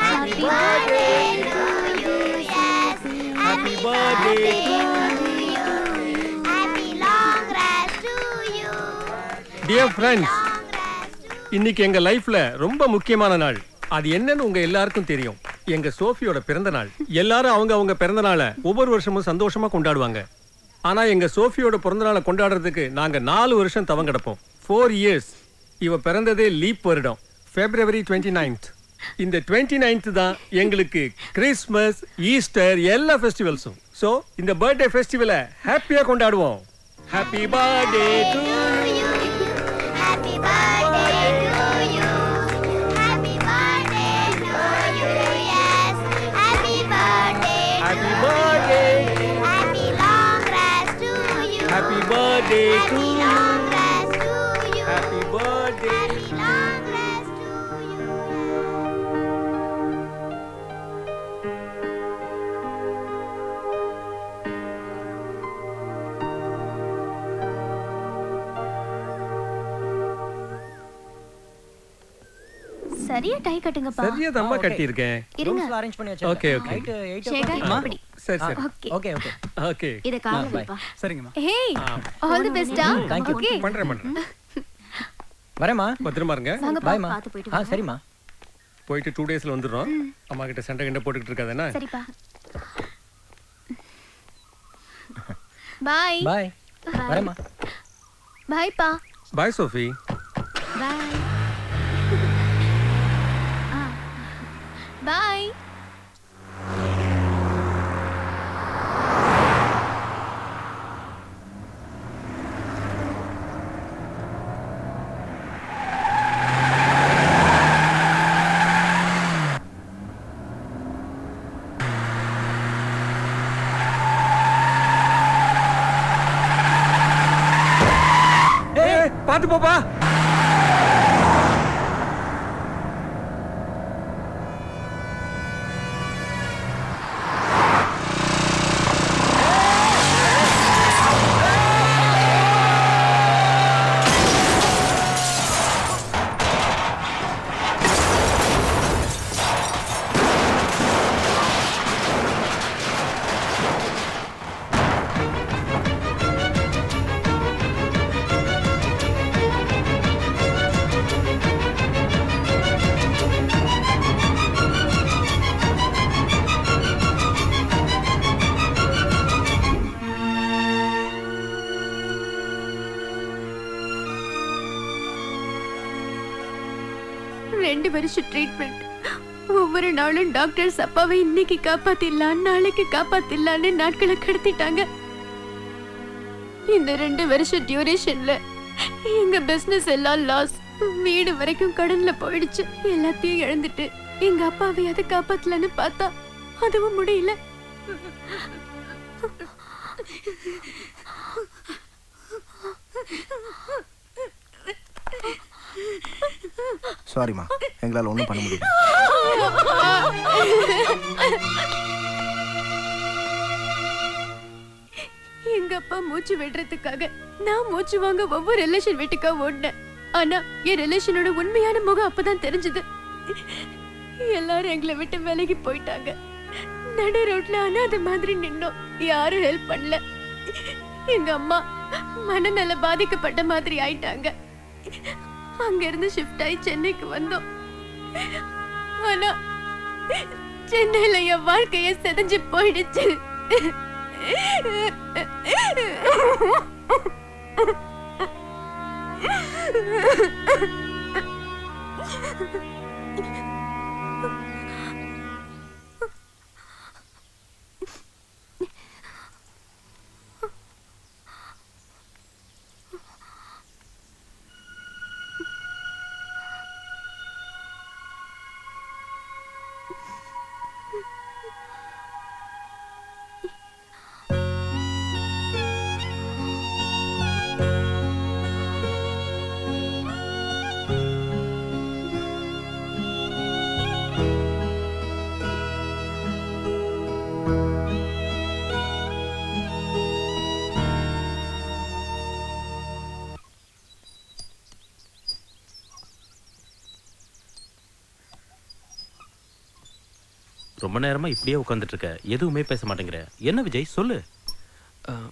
Happy birthday to you. Yes. Happy birthday to you. Happy long rest to you. Dear friends, இன்னைக்கு எங்க லைஃப்ல ரொம்ப முக்கியமான நாள். அது என்னன்னு உங்க எல்லாருக்கும் தெரியும். எங்க சோஃபியோட பிறந்த நாள். எல்லாரும் அவங்க பிறந்த நாளை ஒவ்வொரு வருஷமும் சந்தோஷமா கொண்டாடுவாங்க. ஆனா எங்க சோஃபியோட பிறந்த நாளை கொண்டாடுறதுக்கு நாங்க 4 வருஷம் தவம் கிடப்போம். 4 years. இவ பிறந்ததே லீப் வருடம், February 29th. இந்த 29th தான் எங்களுக்கு கிறிஸ்மஸ், ஈஸ்டர் எல்லா ஃபெஸ்டிவல்ஸும். சோ இந்த பர்த்டே ஃபெஸ்டிவலை ஹாப்பியா கொண்டாடுவோம். Happy birthday to you. Happy birthday to you. Happy birthday to you. Yes. Happy birthday. Happy birthday. Happy long rest to you. Happy birthday to you. Long rest to you. Happy birthday. Happy long rest to you. சரியா டை கட்டுங்கப்பா. சரியா தம்மா கட்டி இருக்கேன். இருங்க. அரேஞ்ச் பண்ணி வச்சிருக்கேன். Okay okay. சேகர், இப்படி. சரி சரி. Okay okay. ஓகே. இத கால்ல வைப்பா. சரிங்கம்மா. ஹேய், ஆல் தி பெஸ்டா. ஓகே. பண்றேன். வரேம்மா. பத்திரமா இருங்க. பாய்மா. பாத்து போயிட்டு சரிம்மா. போயிட்டு 2 daysல வந்துடுறோம். அம்மா கிட்ட சண்டை கிண்ட போட்டுக்கிட்டு இருக்காதேனா? சரிப்பா. பை. பை. வரேம்மா. பை பா. Bye Sophie. பை. பாய். பாத்து போப்பா. ரெண்டு வருஷம் ட்ரீட்மெண்ட். ஒவ்வொரு நாளும் டாக்டர்ஸ் அப்பாவை இன்னைக்கு காப்பாத்திடலாம் நாளைக்கு காப்பாத்திடலான்னு நாட்களை கடத்திட்டாங்க. இந்த 2 வருஷம் டியூரேஷன்ல எங்க பிசினஸ் எல்லாம் லாஸ். வீடு வரைக்கும் கடன்ல போயிடுச்சு. எல்லாத்தையும் இழந்துட்டு எங்க அப்பாவை அதை காப்பாத்தலன்னு பார்த்தா அதுவும் முடியல. சாரிமா, எங்களால் ஒன்றும் பண்ண முடியல. எங்க அப்பா மூச்சு விடுறதுக்காக நான் மூச்சு வாங்க ஒவ்வொரு ரிலேஷன் வீட்டுக்கா ஓடினேன். ஆனா என் ரிலேஷனோட உண்மையான முகம் அப்பதான் தெரிஞ்சது. எல்லாரும் எங்களை விட்டு விலகி போயிட்டாங்க. நடு ரோட்ல அனாதை மாதிரி நின்னோம். யாரும் ஹெல்ப் பண்ணல. எங்க அம்மா மனநல பாதிக்கப்பட்ட மாதிரி ஆயிட்டாங்க. அங்க இருந்து ஷிஃப்ட் ஆகி சென்னைக்கு வந்தோம். ஆனா சென்னையில என் வாழ்க்கைய செதஞ்சு போயிடுச்சு. ரொம்ப நேரமா இப்படியே உட்கார்ந்துட்டு இருக்க, எதுவுமே பேச மாட்டேங்கிற. என்ன விஜய், சொல்லு.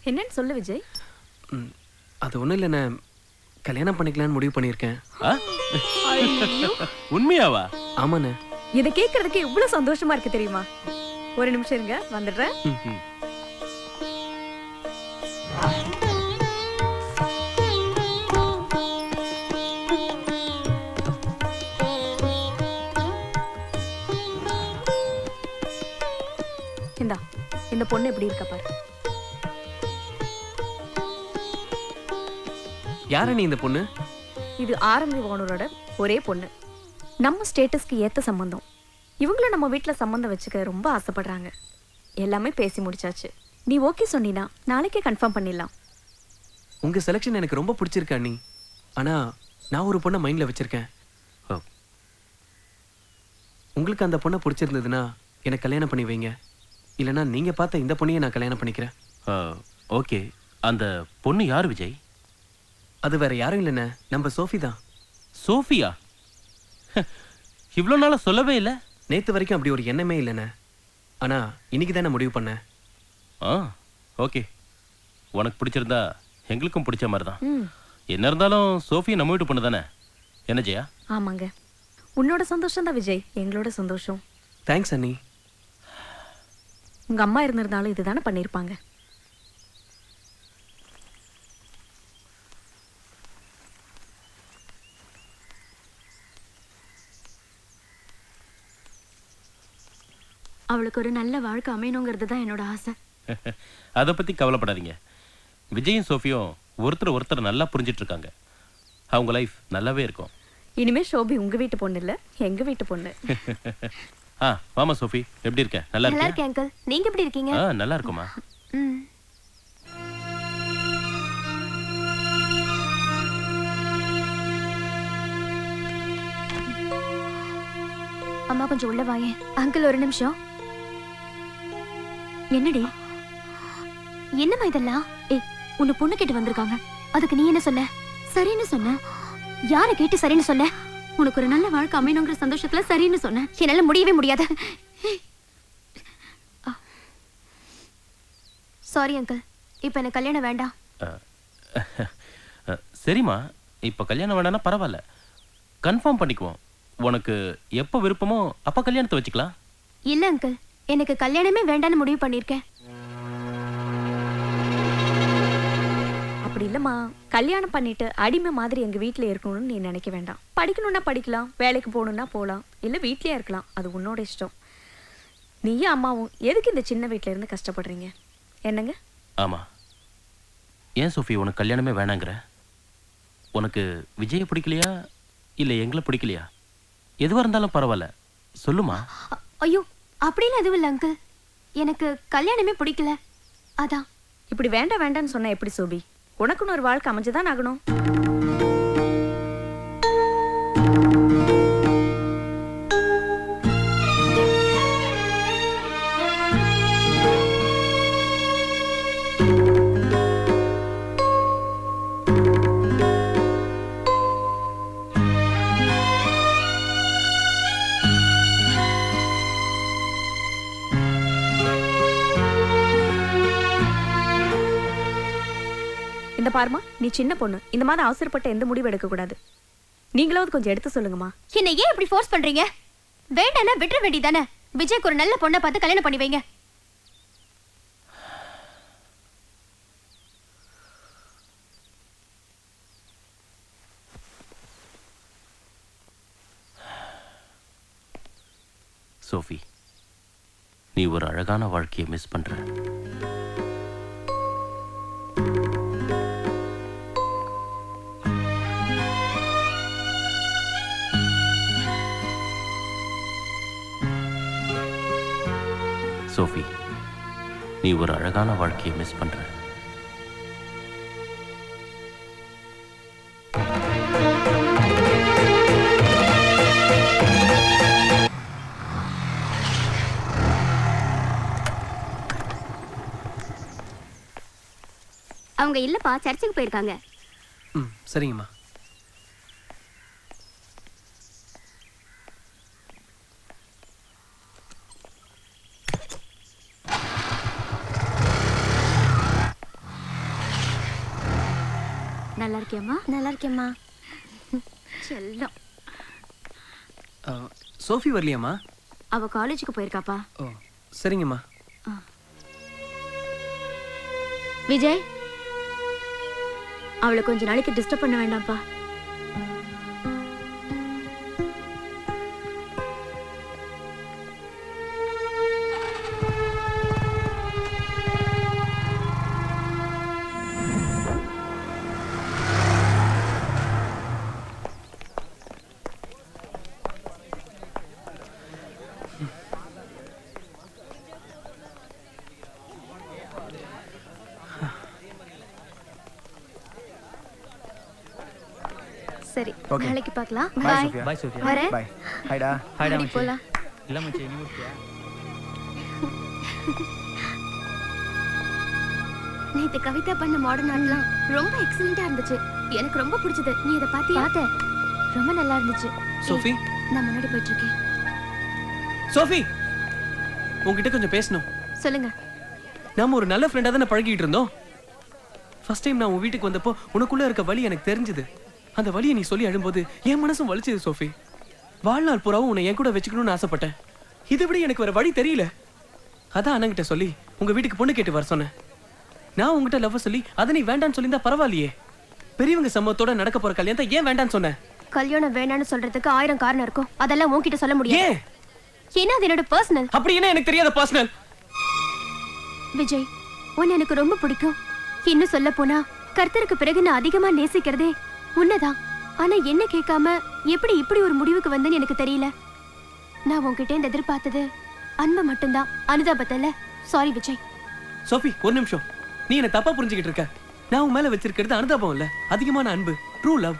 என்னன்னு சொல்லு விஜய். அது ஒண்ணும் இல்லைண்ணே, கல்யாணம் பண்ணிக்கலாம்னு முடிவு பண்ணியிருக்கேன். உண்மையாவா? ஆமாண்ணே. இதை கேட்கறதுக்கு இவ்வளவு சந்தோஷமா இருக்கு தெரியுமா? ஒரு நிமிஷம் இருங்க, வந்துடுறேன். இந்த பொண்ணு எப்படி இருக்க பாரு. யார நீ இந்த பொண்ணு? இது ஆரம்பி ஓனரோட ஒரே பொண்ணு. நம்ம ஸ்டேட்டஸ்க்கு ஏத்த சம்பந்தம். இவங்களும் நம்ம வீட்டுல சம்பந்தம் வச்சுக்க ரொம்ப ஆசைப்படுறாங்க. எல்லாமே பேசி முடிச்சாச்சு. நீ ஓகே சொன்னீனா நாளைக்கே கன்ஃபார்ம் பண்ணிடலாம். உங்க செலக்ஷன் எனக்கு ரொம்ப பிடிச்சிருக்கா நீ. ஆனா நான் ஒரு பொண்ணை மைண்ட்ல வச்சிருக்கேன். உங்களுக்கு அந்த பொண்ணை பிடிச்சிருந்ததுன்னா எனக்கு கல்யாணம் பண்ணி வைங்க. இல்லைன்னா நீங்க பார்த்த இந்த பொண்ணையே நான் கல்யாணம் பண்ணிக்கிறேன். ஓகே. அந்த பொண்ணு யார் விஜய்? அது வேற யாரும் இல்லைண்ணே, நம்ம சோஃபி தான். சோஃபியா? இவ்வளோ நாளா சொல்லவே இல்லை. நேற்று வரைக்கும் அப்படி ஒரு எண்ணமே இல்லைண்ணே. ஆனா இன்னைக்கு தானே முடிவு பண்ணேன். ஓகே. உனக்கு பிடிச்சிருந்தா எங்களுக்கும் பிடிச்ச மாதிரி தான். என்ன இருந்தாலும் சோஃபி நம்ம வீட்டு பொண்ணு தானே. என்ன ஜெயா? ஆமாங்க. உன்னோட சந்தோஷம் தான் விஜய் எங்களோட சந்தோஷம். தேங்க்ஸ் அண்ணி. உங்க அம்மா இருந்திருந்தாலும் இதுதானே பண்ணிருப்பாங்க. அவளுக்கு ஒரு நல்ல வாழ்க்கை அமையணுங்கிறது தான் என்னோட ஆசை. அதை பத்தி கவலைப்படாதீங்க. விஜயும் சோஃபியும் ஒருத்தர் நல்லா புரிஞ்சிட்டு இருக்காங்க. அவங்க லைஃப் நல்லாவே இருக்கும். இனிமே சோபி உங்க வீட்டு பொண்ணு இல்ல, எங்க வீட்டு பொண்ணு. மாமா சோஃபி எப்படி இருக்க? நல்லா நல்லா இருக்கேன் இருக்கேன் அங்கிள். நீங்க எப்படி இருக்கீங்க? நல்லா இருக்குமா. அம்மா கொஞ்சம் உள்ள வாயே. அங்கிள் ஒரு நிமிஷம். என்னடி? என்னம்மா இதெல்லாம்? ஏய், உன்னை பொண்ணு கேட்டு வந்திருக்காங்க. அதுக்கு நீ என்ன சொன்ன? சரின்னு சொன்ன. யாரை கேட்டு சரின்னு சொன்ன? உனக்கு ஒரு நல்ல வாழ்க்கை அமையணுங்கிற சந்தோஷத்துல சரின்னு சொன்ன. என்னால முடியவே முடியாது. சாரி அங்கிள், இப்ப எனக்கு கல்யாணம் வேண்டாம். சரிம்மா, இப்ப கல்யாணம் வேண்டாம்னா பரவாயில்ல, கன்ஃபார்ம் பண்ணிக்குவோம். உனக்கு எப்போ விருப்பமோ அப்ப கல்யாணத்தை வச்சுக்கலாம். இல்ல அங்கிள், எனக்கு கல்யாணமே வேண்டாம்னு முடிவு பண்ணிருக்கேன். அப்படி இல்லம்மா, கல்யாணம் பண்ணிட்டு அடிமை மாதிரி எங்க வீட்டுல இருக்கணும்னு நீ நினைக்க வேண்டாம். படிக்கணும்னா படிக்கலாம், வேலைக்கு போகணும்னா போகலாம், இல்ல வீட்லயே இருக்கலாம். அது உன்னோட இஷ்டம். நீயும் அம்மாவும் எதுக்கு இந்த சின்ன வீட்டுல இருந்து கஷ்டப்படுறீங்க? என்னங்க? ஆமா, ஏன் சோஃபி உனக்கு கல்யாணமே வேணாங்கிற? உனக்கு விஜய பிடிக்கலையா இல்ல எங்களை பிடிக்கலையா? எதுவா இருந்தாலும் பரவாயில்ல, சொல்லுமா. ஐயோ, அப்படின்னு எதுவும் இல்லை அங்கிள். எனக்கு கல்யாணமே பிடிக்கல, அதான். இப்படி வேண்டாம் வேண்டாம்னு சொன்ன எப்படி சோபி? உனக்குன்னு ஒரு வாழ்க்கை அமைஞ்சுதான் ஆகணும். இந்த பாருமா, நீ சின்ன பொண்ணு, இந்த மாதிரி அவசரப்பட்ட எந்த முடிவு எடுக்க கூடாது. நீங்களாவது கொஞ்சம் எடுத்து சொல்லுங்கம்மா. என்ன ஏன் இப்படி ஃபோர்ஸ் பண்றீங்க? வேண்டாம்னா விட்டுற வேண்டியதானே. விஜய்க்கு ஒரு நல்ல பொண்ணை பார்த்து கல்யாணம் பண்ணி வைங்க. சோஃபி, நீ ஒரு அழகான வாழ்க்கையை மிஸ் பண்ற. சோஃபி, நீ ஒரு அழகான வாழ்க்கையை மிஸ் பண்ற. அவங்க இல்லப்பா, சர்ச்சுக்கு போயிருக்காங்க. சரிங்கம்மா. நல்லா இருக்கியம்மா? நல்லா இருக்கேம்மா. செல்லம். சோஃபி வரலையாம்மா? அவ காலேஜுக்கு போயிருக்காப்பா. ஓ, சரிங்கம்மா. விஜய், அவளை கொஞ்ச நாளைக்கு டிஸ்டர்ப் பண்ண வேண்டாம்ப்பா. சரி, நாளைக்கு பார்க்கலாம். Bye Sophia. Bye Sophia. வரேன். பை. ஹைடா. ஹைடா அடி மச்சி. போலாம். இல்ல மச்சி, நீ முடிச்சியா? நேத்து கவிதா பண்ண மாடர்ன் ஆர்ட்லாம் ரொம்ப எக்ஸலென்ட்டா இருந்துச்சு. எனக்கு ரொம்ப பிடிச்சது. நீ இத பாத்தியா? பார்த்தேன். ரொம்ப நல்லா இருந்துச்சு. சோஃபி, நான் முன்னாடி போயிட்டு இருக்கேன். சோஃபி, உன்கிட்ட கொஞ்சம் பேசணும். சொல்லுங்க. நாம ஒரு நல்ல ஃப்ரெண்டா தானே பழகிட்டு இருந்தோம். ஃபர்ஸ்ட் டைம் நான் உன் வீட்டுக்கு வந்தப்போ உனக்குள்ள இருக்க வலி எனக்கு தெரிஞ்சது. அந்த வலியை நீ சொல்லி அழும்போது என் மனசும் வலிச்சது சோஃபி. வாழ்நாள் பூராவும் உன்னை என் கூட வச்சுக்கணும்னு ஆசைப்பட்டேன். இதை விட எனக்கு வேற வழி தெரியல. அதான் அண்ணங்கிட்ட சொல்லி உங்க வீட்டுக்கு பொண்ணு கேட்டு வர சொன்னேன். நான் உங்ககிட்ட லவ் சொல்லி அதை நீ வேண்டான்னு சொல்லியிருந்தா பரவாயில்லையே. பெரியவங்க சம்மத்தோட நடக்க போற கல்யாணத்தை ஏன் வேண்டான்னு சொன்னேன்? கல்யாணம் வேண்டான்னு சொல்றதுக்கு 1000 காரணம் இருக்கும். அதெல்லாம் உன்கிட்ட சொல்ல முடியாது. ஏன் ஏன்னா அது என்னோட பர்சனல். அப்படி என்ன எனக்கு தெரியாத பர்சனல்? விஜய், உன்னை எனக்கு ரொம்ப பிடிக்கும். இன்னும் சொல்ல போனா கர்த்தருக்கு பிறகு நான் அதிகமா நேசிக்கிறதே உன்னதான். ஆனா என்ன கேட்காம எப்படி இப்படி ஒரு முடிவுக்கு வந்தேன்னு எனக்கு தெரியல. நான் உன்கிட்ட இருந்து எதிர்பார்த்தது அன்பு மட்டும்தான், அனுதாபத்தல்ல. சாரி விஜய். சோஃபி, ஒரு நிமிஷம். நீ என்ன தப்பா புரிஞ்சுக்கிட்டு இருக்க. நான் உன் மேல வச்சிருக்கிறது அனுதாபம் இல்ல, அதிகமான அன்பு, ட்ரூ லவ்.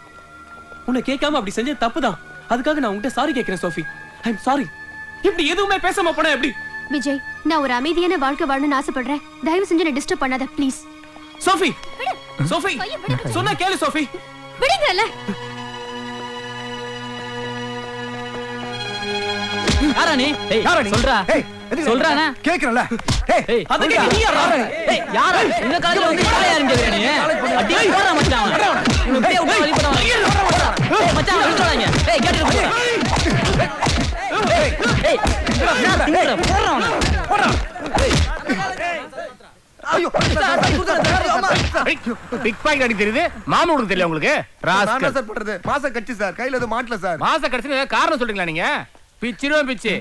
உன்னை கேட்காம அப்படி செஞ்சது தப்புதான். அதுக்காக நான் உன்கிட்ட சாரி கேட்கிறேன் சோஃபி. I am sorry. இப்படி எதுவுமே பேசாம போனா எப்படி? விஜய், நான் ஒரு அமைதியான வாழ்க்கை வாழணும்னு ஆசைப்படுறேன். தயவு செஞ்சு என்ன டிஸ்டர்ப் பண்ணாத ப்ளீஸ். சோஃபி, சோஃபி, சொன்னா கேளு சோஃபி. விடுங்கல. யாரா நீ? சொல்றா. சொல்றானே கேக்குறல. ஏய் அதுக்கு நீ யாரா? ஏய் யாரா? இந்த காலேஜ்ல வந்து யாரா யாருன்னு கேக்குற நீ? அடி போடா மச்சான். இவனை பெரிய உள்ள வலி போடா. ஏய் மச்சான் விட்டுறாங்க. ஏய் கேட்டு போ. ஏய் நான் திங்கற போறா அவன. போறா. ஐயோ பிக் பாக்கெட் அடி தெரியுது. மாமூலுக்கு தெரியல உங்களுக்கு? நான் சார் பண்றது மாச கட்சி சார், கையில எதுவும் மாட்டல சார். மாச கடைசில காரணம் சொல்றீங்களா நீங்க? பிச்சிரும் பிச்சு.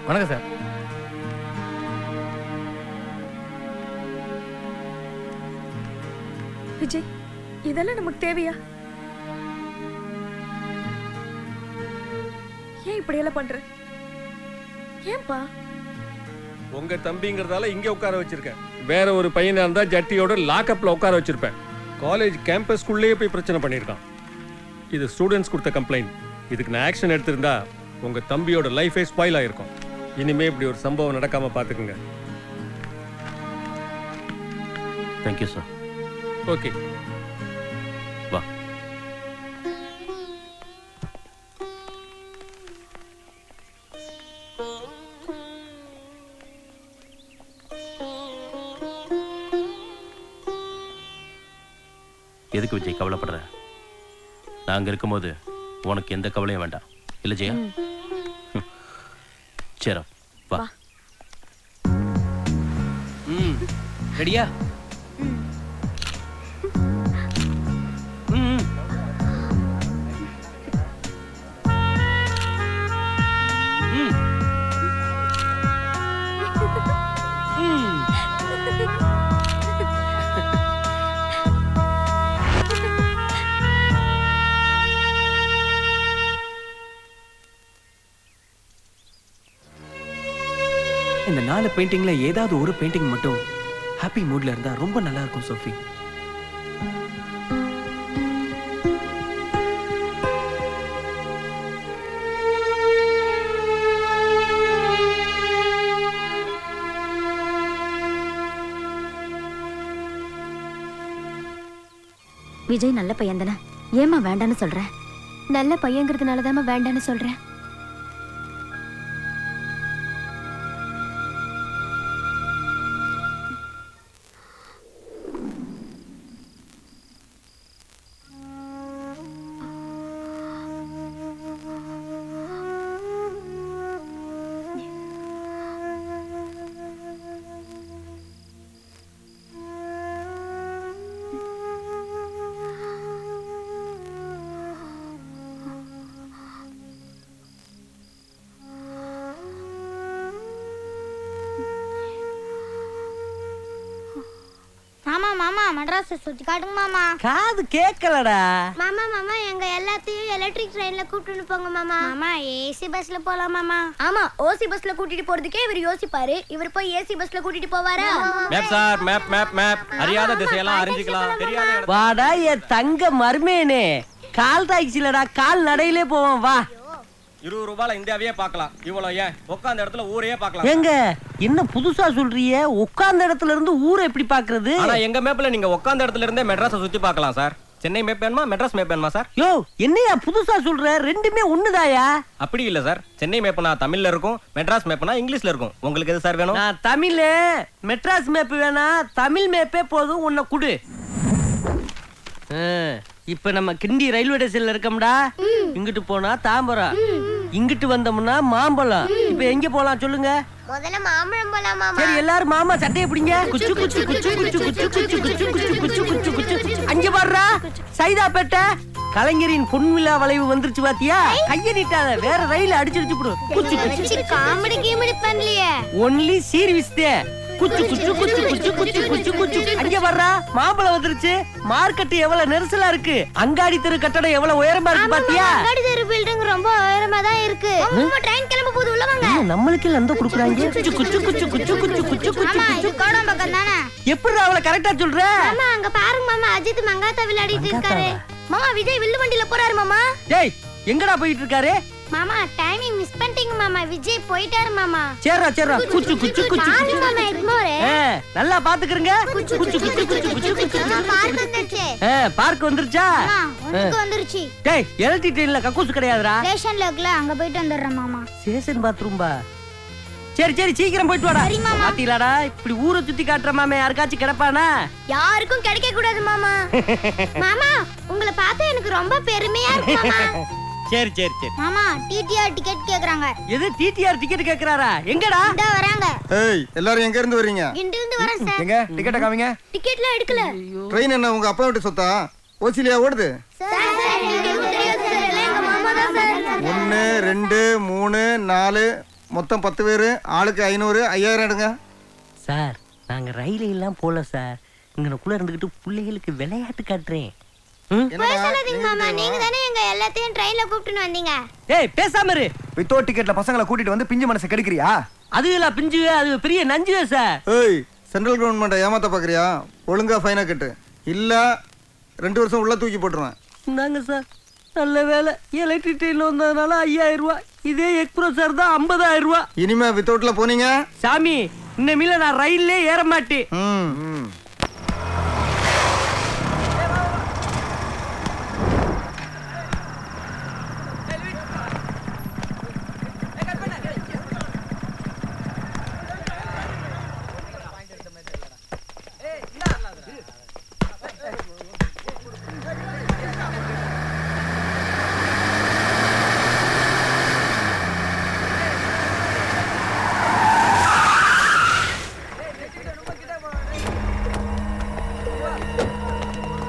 வணக்கம் சார். விஜய், இதெல்லாம் நமக்கு தேவையா? ஏன் இப்படி எல்லாம் பண்ற? ஏன்பா? உங்க தம்பிங்கிறதால இங்க உட்கார வச்சிருக்கேன். வேற ஒரு பையனா இருந்தா ஜட்டியோட லாக்அப்ல உட்கார வச்சிருப்பேன். காலேஜ் கேம்பஸ்க்குள்ளேயே போய் பிரச்சனை பண்ணியிருக்கான். இது ஸ்டூடெண்ட்ஸ் கொடுத்த கம்ப்ளைண்ட். இதுக்கு நான் ஆக்ஷன் எடுத்திருந்தா உங்க தம்பியோட லைஃபே ஸ்பாயில் ஆயிருக்கும். இனிமே இப்படி ஒரு சம்பவம் நடக்காம பாத்துக்குங்க. Thank you sir. ஓகே வா. எதுக்கு விஜய் கவலைப்படுற? நான் அங்க இருக்கும்போது உனக்கு எந்த கவலையும் வேண்டாம். இல்ல ஜெயா? சரி வா. ரெடியா? இந்த 4 பெயிண்டிங்ல ஏதாவது ஒரு பெயிண்டிங் மட்டும் ஹாப்பி மூட்ல இருந்தா ரொம்ப நல்லா இருக்கும் சோஃபி. விஜய் நல்ல பையன் தானே, ஏமா வேண்டான்னு சொல்ற? நல்ல பையங்கிறதுனால தான் வேண்டான்னு சொல்றேன். மாமா மாமா மெட்ராஸ் சுத்தி காட்டுங்க மாமா. காது கேட்கலடா. மாமா மாமா எங்க எல்லாத்தையும் எலக்ட்ரிக் ட்ரெயின்ல கூட்டிட்டு போங்க மாமா. மாமா ஏசி பஸ்ல போலாம் மாமா. ஆமா, ஓசி பஸ்ல கூட்டிட்டு போறதுக்கே இவர் யோசிப்பாரு. இவர் போய் ஏசி பஸ்ல கூட்டிட்டு போவாரா? Map sir, map map map. அறியாத திசையெல்லாம் அறிஞ்சிக்கலாம். தெரியாத வாடா என் தங்க மர்மேனே. கால் டாக்ஸிலடா, கால் நடையிலே போவோம் வா. 20 ரூபாயில இந்தியாவையே பார்க்கலாம். இவ்வளவு ஏன் உட்கார்ந்த இடத்துல ஊரையே பார்க்கலாம். எங்க என்ன புதுசா சொல்றியே? உட்கார்ந்த இடத்துல இருந்து ஊரை எப்படி பாக்குறது? ஆனா எங்க மேப்ல நீங்க உட்கார்ந்த இடத்துல இருந்தே மெட்ராஸை சுத்தி பார்க்கலாம் சார். சென்னை மேப் வேணுமா மெட்ராஸ் மேப் வேணுமா சார்? யோ என்னையா புதுசா சொல்ற? ரெண்டுமே ஒண்ணுதாயா? அப்படி இல்ல சார். சென்னை மேப்னா தமிழ்ல இருக்கும், மெட்ராஸ் மேப்னா இங்கிலீஷ்ல இருக்கும். உங்களுக்கு எது சார் வேணும்? நான் தமிழ். மெட்ராஸ் மேப் வேணா, தமிழ் மேப்பே போதும். உன்னை குடு. இப்ப நம்ம கிண்டி ரயில்வே ஸ்டேஷன்ல இருக்கோம்டா. இங்கிட்டு போனா தாம்பரம், இங்கிட்டு வந்தோம்னா மாம்பழம். இப்ப எங்க போலாம் சொல்லுங்க? முதல்ல மாம்பழம் போலாம் மாமா. சரி எல்லாரும் மாமா சட்டையை பிடிங்க. குச்சு குச்சு குச்சு குச்சு குச்சு குச்சு குச்சு குச்சு குச்சு குச்சு குச்சு. அங்க பாருடா சைதாப்பேட்டை கலைஞரின் பொன்விழா வளைவு வந்துருச்சு பாத்தியா? கைய நீட்டாத, வேற ரயில அடிச்சிருச்சு போடு. குச்சு குச்சு காமெடி கீமெடி பண்ணலையே. ஒன்லி சீர்விஸ் தே. குச்சு குச்சு குச்சு குச்சு குச்சு குச்சு குச்சு. அங்க வர்றா மாம்பழம் வந்துருச்சு. மார்க்கெட் எவ்வளவு நெரிசலா இருக்கு. அங்காடி தெரு கட்டடம் எவ்வளவு உயரமா இருக்கு பாத்தியா? அங்காடி தெரு பில்டிங் ரொம்ப உயரமா தான் இருக்கு. மாமா ட்ரெயின் கிளம்ப போகுது, உள்ள வாங்க. நம்மளுக்கு லந்த குடுக்குறாங்க. குச்சு குச்சு குச்சு குச்சு குச்சு குச்சு குச்சு. மாமா இது கோடம் பக்கம் தானே? எப்படி அவளை கரெக்ட்டா சொல்ற? மாமா அங்க பாருங்க மாமா, அஜித் மங்காத்தா விளையாடிட்டு இருக்காரு. மாமா விஜய் வில்லு வண்டியில போறாரு மாமா. டேய் எங்கடா போயிட்டு இருக்காரு? மாமா டைமிங் மிஸ் பண்ணிட்டீங்க மாமா, விஜய் போயிட்டாரு மாமா. சேரா சேரா குச்சு குச்சு குச்சு குச்சு. மாமா எக்மோரே நல்லா பாத்துக்கறங்க. குச்சு குச்சு குச்சு குச்சு குச்சு குச்சு. பார்க் வந்துருச்சு. பார்க் வந்துருச்சா? உனக்கு வந்துருச்சு. டேய் எலக்ட்ரிக் ட்ரெயின்ல கக்கூஸ் கிடையாதுடா. ஸ்டேஷன்ல இருக்குல, அங்க போயிட்டு வந்துறேன் மாமா. ஸ்டேஷன் பாத்ரூம் பா. சரி சரி சீக்கிரம் போயிட்டு வாடா. பாத்தீங்களாடா இப்படி ஊரை சுத்தி காட்டுற மாமே யாருக்காச்சும் கிடைப்பானா? யாருக்கும் கிடைக்க கூடாது மாமா. மாமா உங்களை பார்த்தா எனக்கு ரொம்ப பெருமையா இருக்கு மாமா. சரி சரி சரி. மாமா டிடிஆர் டிக்கெட் கேக்குறாங்க. எது டிடிஆர் டிக்கெட் கேக்குறாரா? எங்கடா? இந்தா வராங்க. ஏய் எல்லாரும் எங்க இருந்து வரீங்க? கிண்டில இருந்து வரேன் சார். எங்க டிக்கெட்ட காமிங்க. டிக்கெட்லாம் எடுக்கல. ட்ரெயின் என்ன உங்க அப்பா வீட்டு சொத்தா? ஓசிலியா ஓடுது? சார் எங்களுக்கு தெரியாது சார், எல்லாம் எங்க மாமா தான் சார். 1 2 3 4 மொத்தம் 10 பேரு, ஆளுக்கு 500, 5000 எடுங்க. சார் நாங்க ரயில எல்லாம் போல சார், இங்கனக்குள்ள இருந்துகிட்டு பிள்ளைகளுக்கு விளையாட்டு காட்டுறேன். பேசாதீங்க மாமா, நீங்க தானே எங்க எல்லாத்தையும் ட்ரெயின்ல கூப்பிட்டுன்னு வந்தீங்க. ஏய் பேசாம இரு. வித்தவுட் டிக்கெட்ல பசங்களை கூட்டிட்டு வந்து பிஞ்சு மனசை கெடுக்கிறியா? அதுல பிஞ்சு அது பெரிய நஞ்சு சார். ஏய் சென்ட்ரல் கவர்மெண்ட்டை ஏமாத்த பாக்குறியா? ஒழுங்கா ஃபைனா கட்டு, இல்ல 2 வருஷம் உள்ள தூக்கி போட்டுருவேன். நாங்க சார் நல்ல வேலை எலக்ட்ரிக் ட்ரெயின்ல வந்ததுனால 5000 ரூபாய். இதே எக்ஸ்பிரஸ் சார் தான் 50000 ரூபாய். இனிமே வித்தவுட்ல போனீங்க சாமி இன்னமில்ல நான் ரயில்லே ஏற மாட்டேன்.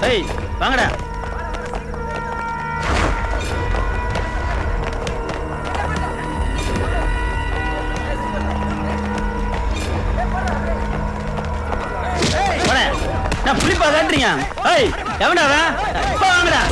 ஏய் வாங்கடா. நான் புளிப்பா காட்டுறீங்க. ஏய் எவன்டா அவன்? இப்ப வாங்கடா.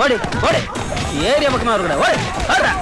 ஓடி ஓடி ஏரியா பக்கமா இருக்கடா. ஓடி ஓடுடா.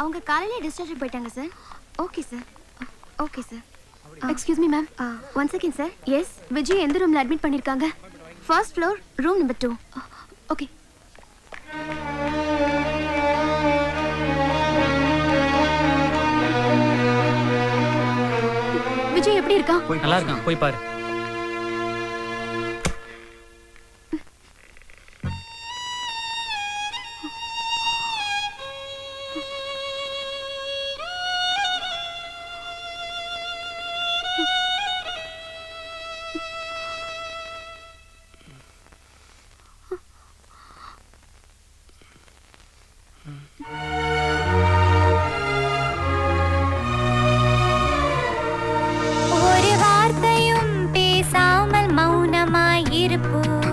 அவங்க காலையில டிஸ்சார்ஜ் போயிட்டாங்க sir. Okay sir. Okay sir. Excuse me ma'am. 1 second sir. Yes, Vijay எந்த ரூம்ல அட்மிட் பண்ணிருக்காங்க? First floor, room number 2. Okay. Vijay எப்படி இருக்கான்? நல்லா இருக்கான், போய் பாரு. ஒரு வார்த்தையும் பேசாமல் மௌனமாயிருப்போம்.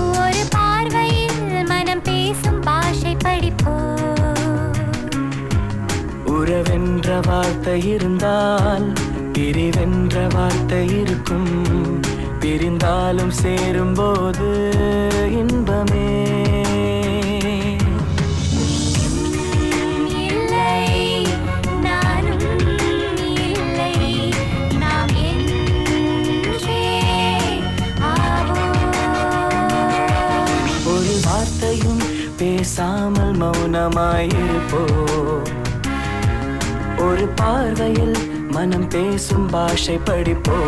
ஒரு பார்வையில் மனம் பேசும் பாஷை படிப்போம். உறவென்ற வார்த்தை இருந்தால் பிரிவென்ற வார்த்தை இருக்கும். பிரிந்தாலும் சேரும்போது இன்பமே. பேசாமல் மௌனமாயிருப்போ. ஒரு பார்வையில் மனம் பேசும் பாஷை படிப்போ.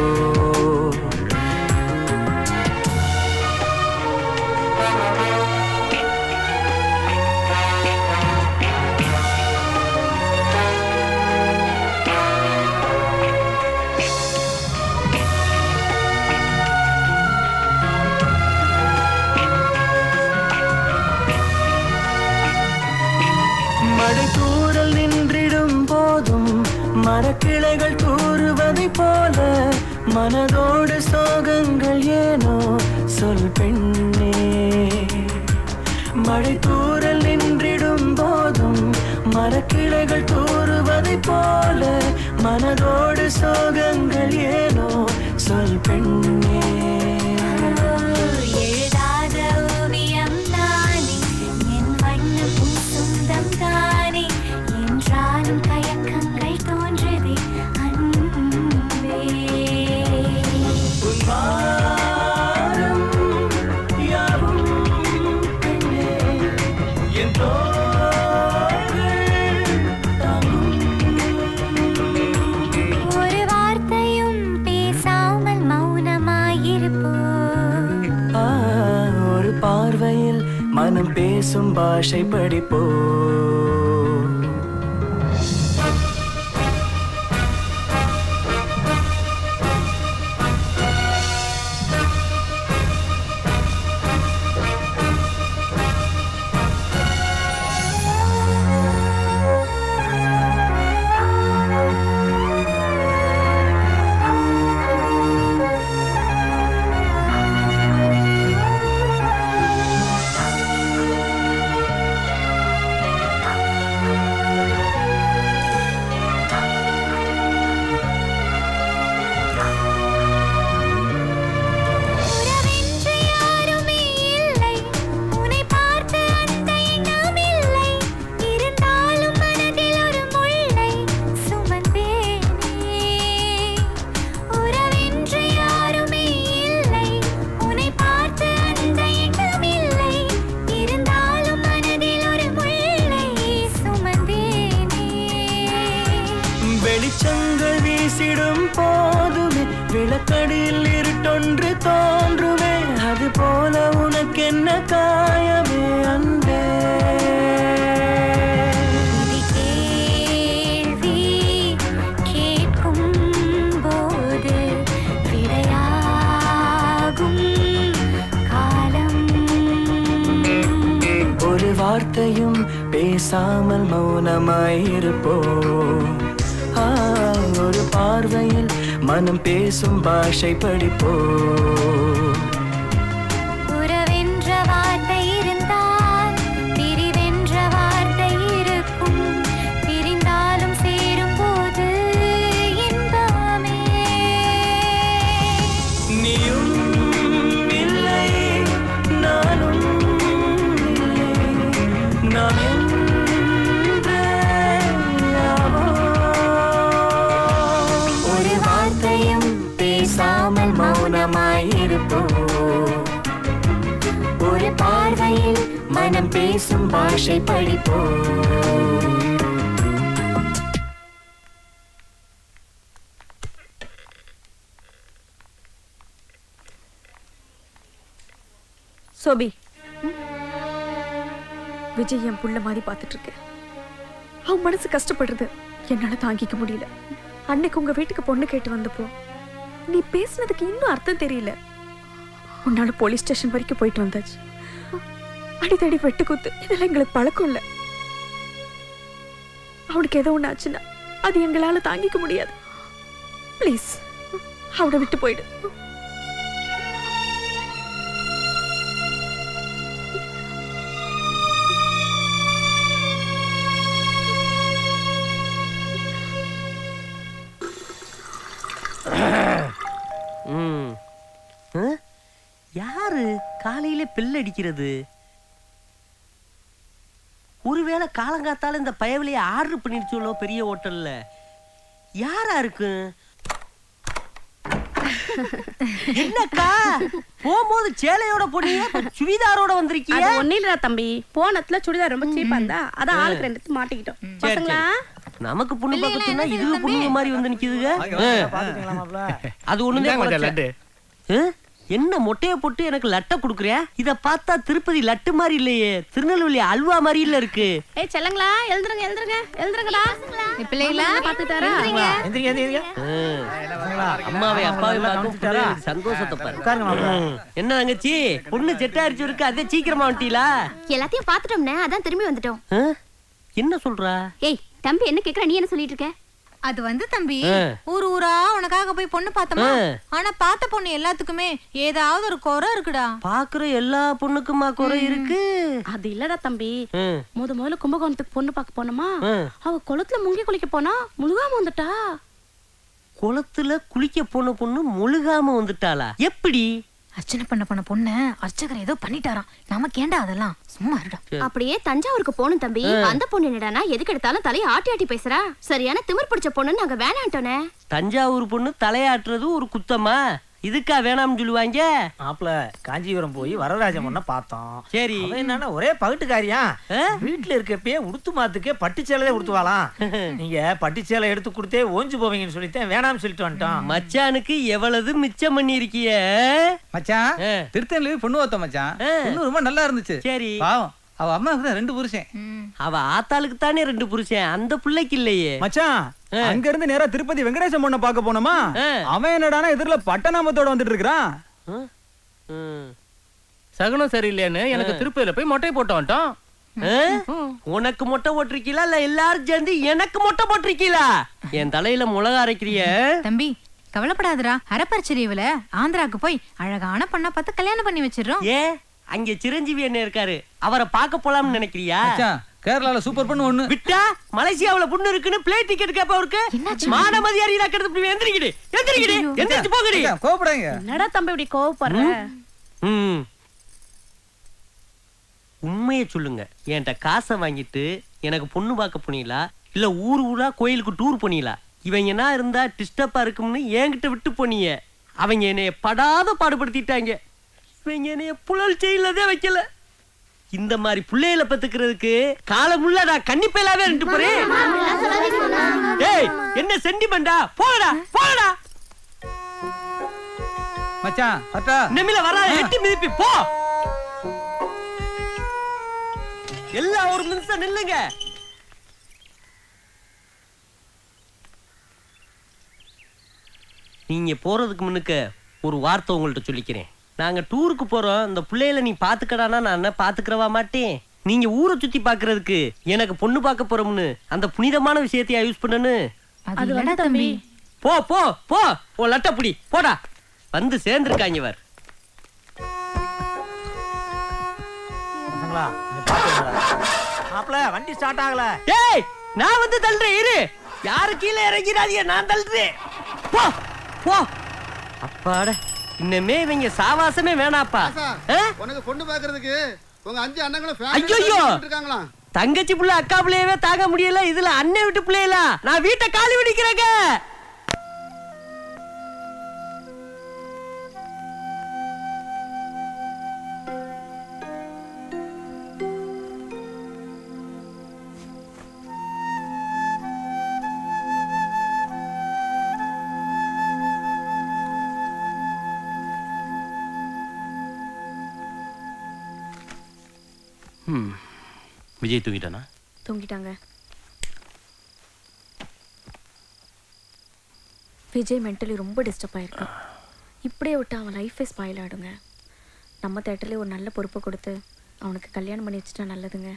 மழைத்தூரல் நின்றிடும் போதும் மரக்கிளைகள் கூறுவதை போல மனதோடு சோகங்கள் ஏனோ சொல் பெண்ணே. மழைத்தூரல் நின்றிடும் போதும் மரக்கிளைகள் கூறுவதை போல மனதோடு சோகங்கள் ஏனோ சொல் பெண்ணே. எழுதாத ஓவியம் தானே என் வண்ண பூசுந்தம் தானே என்றாலும் கயக்கங்கள் தோன்றுதே. மனம் பேசும் பாஷை படிப்போ வெளிச்சங்கள் வீசிடும் போதுமே விளக்கடியில் இருட்டொன்று தோன்றுமே அது போல உனக்கு என்ன காயமே அன்பே ஒரு வார்த்தையும் பேசாமல் மௌனமாயிருப்போ ஒரு பார்வையில் மனம் பேசும் பாஷை படிப்போ உறவென்ற வார்த்தை இருந்தால் பிரிவென்ற வார்த்தை இருக்கும் பிரிந்தாலும் சேரும் போது இன்பமே நீயும் இல்லை நானும் இல்லை நாம் பேசாமல் மௌனமாயிருப்போ ஒரு பார்வையில் மனம் பேசும் பாஷை படிப்போ சோபி விஜய் என் புள்ள மாதிரி பார்த்துட்டு இருக்கேன். அவன் மனசு கஷ்டப்படுறது என்னால தாங்கிக்க முடியல. அன்னைக்கு உங்க வீட்டுக்கு பொண்ணு கேட்டு வந்தப்போ நீ பேசுனதுக்கு இன்னும் அர்த்தம் தெரியல. உன்னால போலீஸ் ஸ்டேஷன் வரைக்கும் போயிட்டு வந்தாச்சு. அடித்தடி வெட்டு குத்து இதெல்லாம் எங்களுக்கு பழக்கம் இல்லை. அவனுக்கு ஏதோ ஒண்ணு ஆச்சுன்னா அது எங்களால தாங்கிக்க முடியாது. ப்ளீஸ் அவனை விட்டு போயிடு. யாரு காலையில பெல் அடிக்கிறது? ஒருவேளை காலங்காத்தால இந்த பயவிலைய ஆர்டர் பண்ணிருச்சோளோ பெரிய ஹோட்டல்ல. யாரா இருக்கு? என்னக்கா போகும்போது சேலையோட போனீங்க, சுடிதாரோட வந்திருக்கீங்க? ஒன்னும் இல்ல தம்பி, போனத்துல சுடிதார் ரொம்ப சீப்பா இருந்தா அதான் ஆளுக்கு ரெண்டு மாட்டிக்கிட்டோம். பசங்களா நமக்கு பொண்ணு பார்க்க சொன்னா இதுவே பொண்ணுங்க மாதிரி வந்து நிக்குதுங்க. அது ஒண்ணுதான். என்ன மொட்டைய போட்டு எனக்கு லட்டை குடுக்குறியா? இத பார்த்தா திருப்பதி லட்டு மாதிரி இல்லையே, திருநெல்வேலி அல்வா மாதிரி இல்ல இருக்கு. ஏய் செல்லங்களா, எழுந்துருங்க எழுந்துருங்க எழுந்துருங்கடா. பிள்ளைகளா பாத்துட்டாரா? எந்திரிங்க எந்திரிங்க. அம்மாவை அப்பாவை பார்க்கும் சந்தோஷத்தை பாரு. என்ன தங்கச்சி பொண்ணு செட் ஆயிருச்சு இருக்கு, அதே சீக்கிரமா வந்துட்டீங்களா? எல்லாத்தையும் பாத்துட்டோம்னே, அதான் திரும்பி வந்துட்டோம். என்ன சொல்றா? ஏய் தம்பி என்ன கேக்குற, நீ என்ன சொல்லிட்டு இருக்க? அது வந்து தம்பி ஊர் ஊரா உனக்காக போய் பொண்ணு பார்த்தோமா, ஆனா பார்த்த பொண்ணு எல்லாத்துக்குமே ஏதாவது ஒரு குறை இருக்குடா. பாக்குற எல்லா பொண்ணுக்குமா குறை இருக்கு? அது இல்லடா தம்பி, முதல்ல கும்பகோணத்துக்கு பொண்ணு பார்க்க போனோமா, அவ குளத்துல முங்கி குளிக்க போனா முழுகாம வந்துட்டா. குளத்துல குளிக்க போன பொண்ணு முழுகாம வந்துட்டாளா? எப்படி? அர்ச்சனை பண்ண பொண்ண அர்ச்சகர் ஏதோ பண்ணிட்டாராம். நமக்கு ஏண்டா அதெல்லாம், சும்மா இருடா. அப்படியே தஞ்சாவூருக்கு போணும் தம்பி. அந்த பொண்ணு என்னடானா எதுக்கு எடுத்தாலும் தலையை ஆட்டி ஆட்டி பேசுறா. சரியான திமிர் பிடிச்ச பொண்ணு நாங்க வேணான்ட்டோனே. தஞ்சாவூர் பொண்ணு தலையாட்டுறது ஒரு குத்தமா? இதுக்கா வேணாம்னு சொல்லுவாங்க? மாப்பிள காஞ்சிபுரம் போய் வரராஜ பொண்ண பார்த்தோம். சரி. அவன் என்னன்னா ஒரே பகட்டுக்காரியா, வீட்டுல இருக்கப்பே உடுத்து மாத்துக்கே பட்டுச்சேலை உடுத்துவாளாம். நீங்க பட்டுச்சேலை எடுத்து கொடுத்தே ஓஞ்சு போவீங்கன்னு சொல்லிட்டேன், வேணாம்னு சொல்லிட்டு வந்துட்டோம். மச்சானுக்கு எவ்வளவு மிச்சம் பண்ணி இருக்கிய மச்சான். திருத்தணில பொண்ணு பார்த்தோம் மச்சான். பொண்ணு ரொம்ப நல்லா இருந்துச்சு. சரி. பாவம் அவ அம்மாவுக்கு தான் 2 புருஷன். அவ ஆத்தாளுக்கு தானே 2 புருஷன், அந்த பிள்ளைக்கு இல்லையே. மச்சான் அங்க இருந்து நேரா திருப்பதி வெங்கடேசன் பொண்ண பார்க்க போனோமா, அவன் என்னடானா எதிரில பட்டநாமத்தோட வந்துட்டு இருக்கான். சகுனம் சரியில்லைன்னு எனக்கு திருப்பதியில போய் மொட்டை போட்டு வந்துட்டோம். உனக்கு மொட்டை போட்டிருக்கீங்களா இல்ல எல்லாரும் சேர்ந்து எனக்கு மொட்டை போட்டிருக்கீங்களா? என் தலையில மிளகா அரைக்கிறிய தம்பி. கவலைப்படாதடா, அரப்பரிச்சரிவுல ஆந்திராக்கு போய் அழகான பொண்ணா பார்த்து கல்யாணம் பண்ணி வச்சிடுறோம். ஏ அங்க சிரஞ்சீவி என்ன இருக்காரு, அவரை பார்க்க போலாம்னு நினைக்கிறியா? கேரளால சூப்பர் பொண்ணு ஒண்ணு விட்டா மலேசியாவுல பொண்ணு இருக்குன்னு பிளேட் டிக்கெட் கேப்ப அவருக்கு மானமதி அறியல கெடுத்து எந்திரிக்கிடு எந்திரிக்கிடு எந்திரிச்சு போகடி. கோபப்படாதீங்க. என்னடா தம்பி இப்படி கோவப்படுற? உண்மையை சொல்லுங்க, என்கிட்ட காசை வாங்கிட்டு எனக்கு பொண்ணு பார்க்க போனீங்களா இல்ல ஊரா கோயிலுக்கு டூர் போனீங்களா? இவங்க என்ன இருந்தா டிஸ்டர்பா இருக்கும்னு என்கிட்ட விட்டு போனீங்க. அவங்க என்னைய படாத பாடுபடுத்திட்டாங்க. இவங்க என்னைய புழல் செய்யலதே வைக்கல. இந்த மாதிரி பிள்ளைகளை பத்துக்கிறதுக்கு காலமுள்ள நான் கன்னிப்பையிலாவே ரெண்டு போறேன். ஏய் என்ன சென்டிமெண்டா? போடா போடா மச்சான். அட்டா நெமில வரா எட்டி மிதிப்பி போ. எல்லாம் ஒரு நிமிஷம் நில்லுங்க. நீங்க போறதுக்கு முன்னுக்கு ஒரு வார்த்தை உங்கள்ட்ட சொல்லிக்கிறேன். நாங்க டூருக்கு போறோம், இந்த பிள்ளைகளை நீ பாத்துக்கடானா நான் என்ன பாத்துக்கிறவா மாட்டேன். நீங்க ஊரை சுத்தி பாக்குறதுக்கு எனக்கு பொண்ணு பார்க்க போறோம்னு அந்த புனிதமான விஷயத்தையா யூஸ் பண்ணனு? அது வேணா தம்பி. போ போ போ ஓ லட்டப்புடி போடா. வந்து சேர்ந்துருக்காங்க இவர். மாப்ள வண்டி ஸ்டார்ட் ஆகல. ஏய் நான் வந்து தள்ளுறேன் இரு. யாரு கீழே இறங்கிறாதீங்க, நான் தள்ளுறேன். போ போ. அப்பாடா இன்னமே இவங்க சாவாசமே வேணாப்பா. உனக்கு பொண்ணு பாக்குறதுக்கு உங்க 5 அண்ணங்களும் ஐயோ இருக்காங்களா? தங்கச்சி புள்ள அக்கா பிள்ளையவே தாங்க முடியல, இதுல அண்ணன் விட்டு பிள்ளைகளா? நான் வீட்டை காலி விடிக்கிறேங்க. விஜய் தூங்கிட்டானா? தூங்கிட்டாங்க. விஜய் மென்டலி ரொம்ப டிஸ்டர்ப் ஆயிருக்கான். இப்படியே விட்டு அவன் லைஃபே ஸ்பாயில் ஆடுங்க. நம்ம தேட்டர்லேயே ஒரு நல்ல பொறுப்பை கொடுத்து அவனுக்கு கல்யாணம் பண்ணி வச்சுட்டா நல்லதுங்க.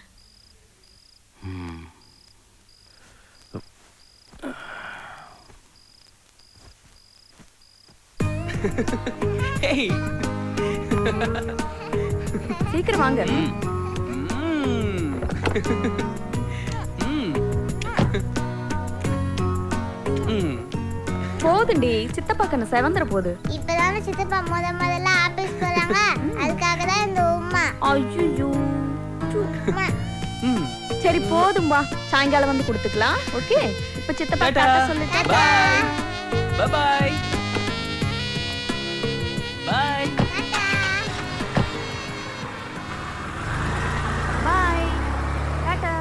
சீக்கிரம் வாங்க. போதுண்டி, சித்தப்பா கண்ணு செவந்துற போகுது. இப்பதானே சித்தப்பா முதல்ல ஆபீஸ் போறாங்க, அதுக்காக தான் இந்த உம்மா. ஐயோ சரி போதும் வா, சாயங்காலம் வந்து கொடுத்துக்கலாம். ஓகே இப்ப சித்தப்பா டாடா சொல்லிட்டு பை பை பை. பாய் டாடா.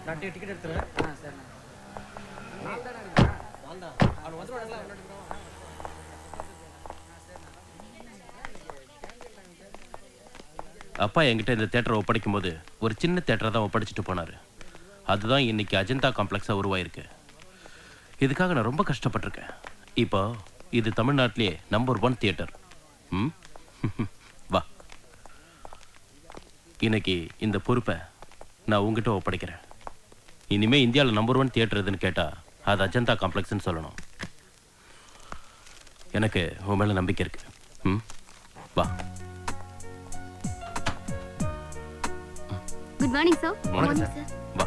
நான் டிக்கெட் எடுத்துறேன். சரி. அப்பா என்கிட்ட இந்த தேட்டரை ஒப்படைக்கும் போது ஒரு சின்ன தேட்டரை தான் ஒப்படைச்சிட்டு போனாரு. அதுதான் இன்னைக்கு அஜந்தா காம்ப்ளெக்ஸா உருவாயிருக்கு. இதுக்காக நான் ரொம்ப கஷ்டப்பட்டிருக்கேன். இப்போ இது தமிழ்நாட்டிலேயே நம்பர் 1 தியேட்டர். வா, இன்னைக்கு இந்த பொறுப்பை நான் உங்ககிட்ட ஒப்படைக்கிறேன். இனிமே இந்தியாவில் நம்பர் 1 தியேட்டர் எதுன்னு கேட்டா அது அஜந்தா காம்ப்ளெக்ஸ்ன்னு சொல்லணும். எனக்கு உன் மேல நம்பிக்கை இருக்கு. வா. Good morning sir. Morning sir. வா.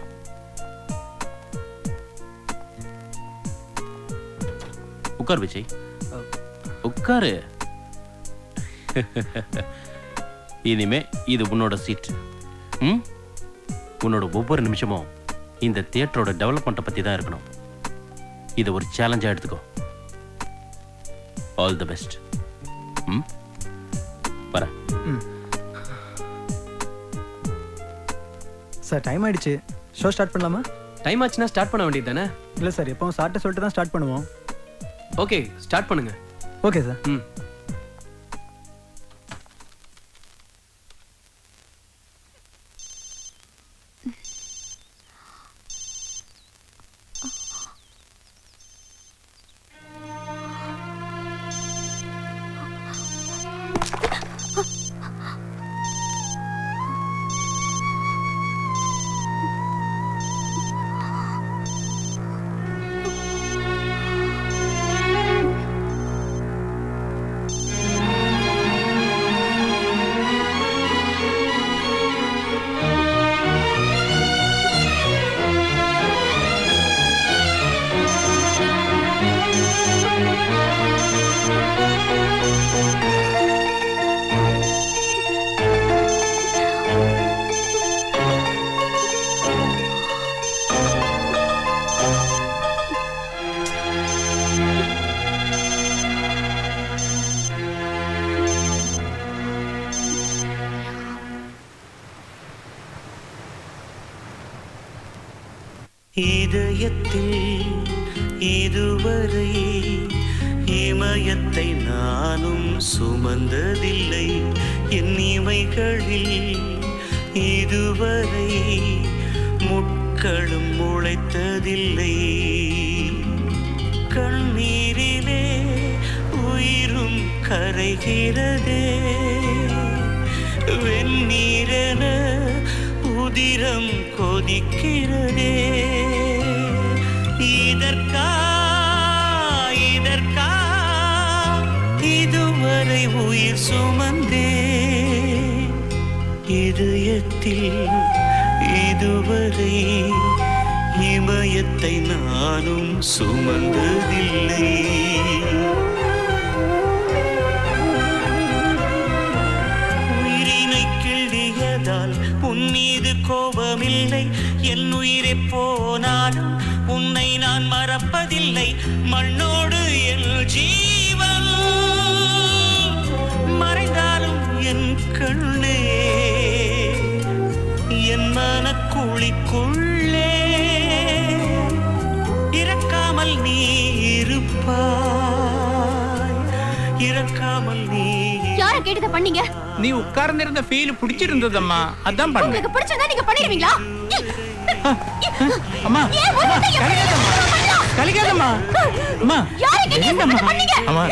உட்கார் விஜய், உட்காரு. இனிமே இது உன்னோட சீட். உன்னோட ஒவ்வொரு நிமிஷமும் இந்த தியேட்டரோட டெவலப்மெண்ட்டை பத்தி தான் இருக்கணும். இதை ஒரு சேலஞ்சா எடுத்துக்கோ. All the best. வரேன். சார் டைம் ஆயிடுச்சு, ஷோ ஸ்டார்ட் பண்ணலாமா? டைம் ஆச்சுன்னா ஸ்டார்ட் பண்ண வேண்டியது தானே? இல்லை சார், எப்பவும் சார்ட்ட சொல்லிட்டு தான் ஸ்டார்ட் பண்ணுவோம். ஓகே, ஸ்டார்ட் பண்ணுங்க. Okay sir. இதயத்தில் இதுவரை இமயத்தை நானும் சுமந்ததில்லை, என் இமைகளில் இதுவரை முட்களும் முளைத்ததில்லை, கண்ணீரிலே உயிரும் கரைகிறதே, வெந்நீரென உதிரம் கொதிக்கிறதே, இதற்கா இதுவரை உயிர் சுமந்தே, இதயத்தில் இதுவரை இமயத்தை நானும் சுமந்ததில்லை. உயிரினை கிள்ளியதால் உன் மீது கோபமில்லை, என் உயிரை போனாலும் உன்னை நான் மறப்பதில்லை, மண்ணோடு என் ஜீவன் மறைந்தாலும் என் கண்ணே, என் மனக்குழிக்குள்ளே இறக்காமல் நீ இருப்பாய், இறக்காமல் நீ. யார கேட்டத பண்ணீங்க? நீ உட்கார்ந்து இருந்த ஃபீல் பிடிச்சிருந்ததம்மா, அதான் பண்ணேன். உங்களுக்கு பிடிச்சதா நீங்க பண்ணிடுவீங்களா? அம்மா கலிக்காதம்மா, அம்மா அம்மா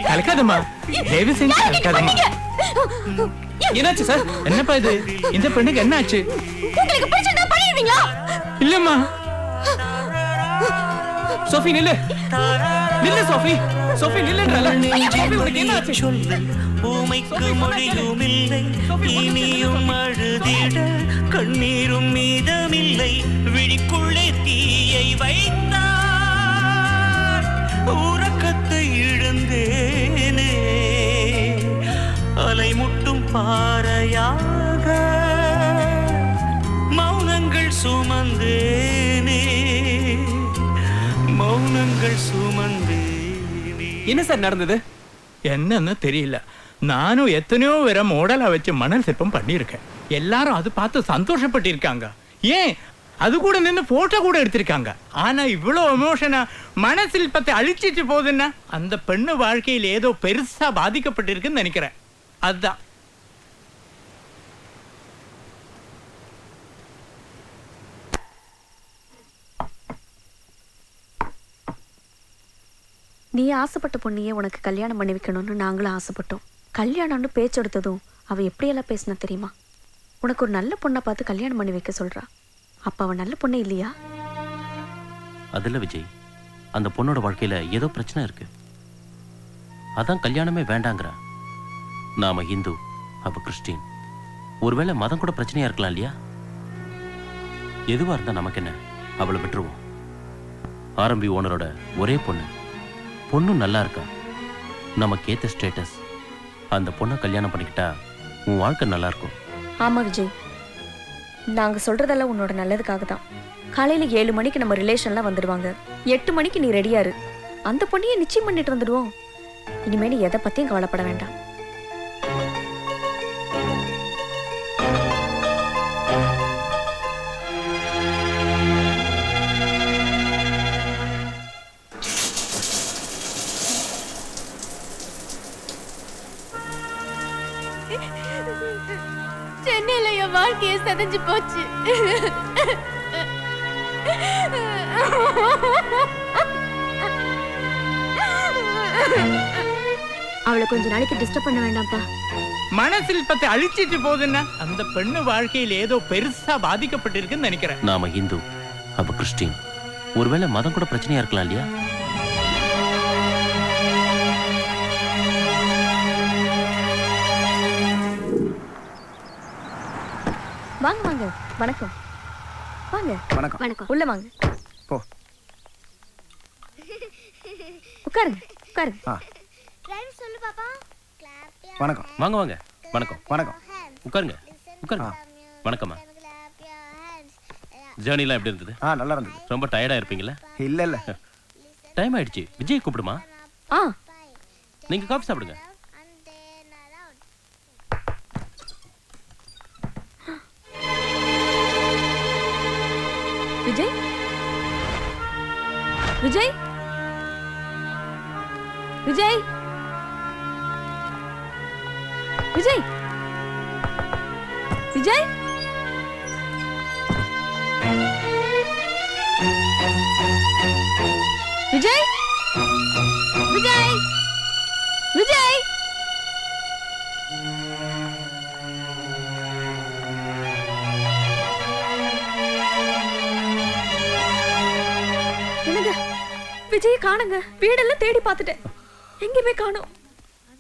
கலிக்காதம்மா, தயவு செஞ்சு கலிக்காதம்மா. என்னாச்சு சார்? என்னப்பா இது, இந்த பெண்ணுக்கு என்ன ஆச்சு? உங்களுக்கு பிடிச்சதா பண்ணிடுவீங்களா? இல்லம்மா. சோஃபி நில்லு, நில்லு சோஃபி, சோஃபி நில்லுன்றல. சோஃபி உனக்கு என்ன ஆச்சு? ஊமைக்கு மொழியும் இல்லை, இனியும் அழுதிட கண்ணீரும் மீதமில்லை, விழிக்குள்ளே தீயை வைத்தார், உறக்கத்தை இழந்தேனே, அலைமுட்டும் பாறையாக மௌனங்கள் சுமந்தேனே, மௌனங்கள் சுமந்தேனே. என்ன சார் நடந்தது? என்னன்னு தெரியல. நானும் எத்தனையோ பேரை மாடலா வச்சு மணல் சிற்பம் பண்ணியிருக்கேன். எல்லாரும் அது பார்த்து சந்தோஷப்பட்டிருக்காங்க. ஏன் அது கூட நின்று போட்டோ கூட எடுத்திருக்காங்க. ஆனா இவ்வளவு எமோஷனா மணல் சிற்பத்தை அழிச்சிட்டு போகுதுன்னா அந்த பெண்ணு வாழ்க்கையில் ஏதோ பெருசா பாதிக்கப்பட்டிருக்குன்னு நினைக்கிறேன். அதுதான். நீ ஆசைப்பட்ட பொண்ணையே உனக்கு கல்யாணம் பண்ணி வைக்கணும்னு நாங்களும் ஆசைப்பட்டோம். கல்யாணம்னு பேச்செடுத்ததும் அவ எப்படியெல்லாம் பேசினா தெரியுமா? உனக்கு ஒரு நல்ல பொண்ணை பார்த்து கல்யாணம் பண்ணி வைக்க சொல்றா. அப்ப அவன் நல்ல பொண்ணே இல்லையா? அதில் விஜய், அந்த பொண்ணோட வாழ்க்கையில ஏதோ பிரச்சனை இருக்கு, அதான் கல்யாணமே வேண்டாங்கிறா. நாம இந்து, அவ கிறிஸ்டின், ஒருவேளை மதம் கூட பிரச்சனையா இருக்கலாம் இல்லையா? எதுவா இருந்தா நமக்கு என்ன, அவளை விட்டுருவோம். ஆரம்பி ஓனரோட ஒரே பொண்ணும் நல்லா இருக்கா, நமக்கு ஏத்த ஸ்டேட்டஸ். அந்த பொண்ணை கல்யாணம் பண்ணிக்கிட்டா உன் வாழ்க்கை நல்லா இருக்கும். ஆமா விஜய், நாங்க சொல்றதெல்லாம் உன்னோட நல்லதுக்காக தான். காலையில 7 மணிக்கு நம்ம ரிலேஷன்லாம் வந்துடுவாங்க. 8 மணிக்கு நீ ரெடியா இரு. அந்த பொண்ணையே நிச்சயம் பண்ணிட்டு வந்துடுவோம். இனிமே நீ எதை பத்தியும் கவலைப்பட வேண்டாம். சென்னையில என் வாழ்க்கையை செதஞ்சு போச்சு. அவளை கொஞ்ச நாளைக்கு டிஸ்டர்ப் பண்ண வேண்டாம்ப்பா. மனசில் பத்தி அழிச்சிட்டு போகுதுன்னா அந்த பெண்ணு வாழ்க்கையில் ஏதோ பெருசா பாதிக்கப்பட்டிருக்குன்னு நினைக்கிறேன். நாம இந்து, அவ கிறிஸ்டின். ஒருவேளை மதம் கூட பிரச்சனையா இருக்கலாம் இல்லையா? வாங்க வாங்க. வணக்கம். வாங்க. வணக்கம். வணக்கம். உள்ள வாங்க. போ. உட்காருங்க உட்காருங்க. சொல்லு பாப்பா. வணக்கம். வாங்க வாங்க. வணக்கம். வணக்கம். உட்காருங்க உட்காருங்க. வணக்கம்மா. ஜேர்னிலாம் எப்படி இருந்தது? நல்லா இருந்தது. ரொம்ப டயர்டா இருப்பீங்களா? இல்ல. டைம் ஆயிடுச்சு. விஜய் கூப்பிடுமா? நீங்க காஃபி சாப்பிடுங்க. விஜய் விஜய் விஜய் விஜய் விஜய் விஜய் விஜய் விஜய் விஜய் காணுங்க. வீடெல்லாம் தேடி பார்த்துட்டேன். எங்கேயுமே காணோம்.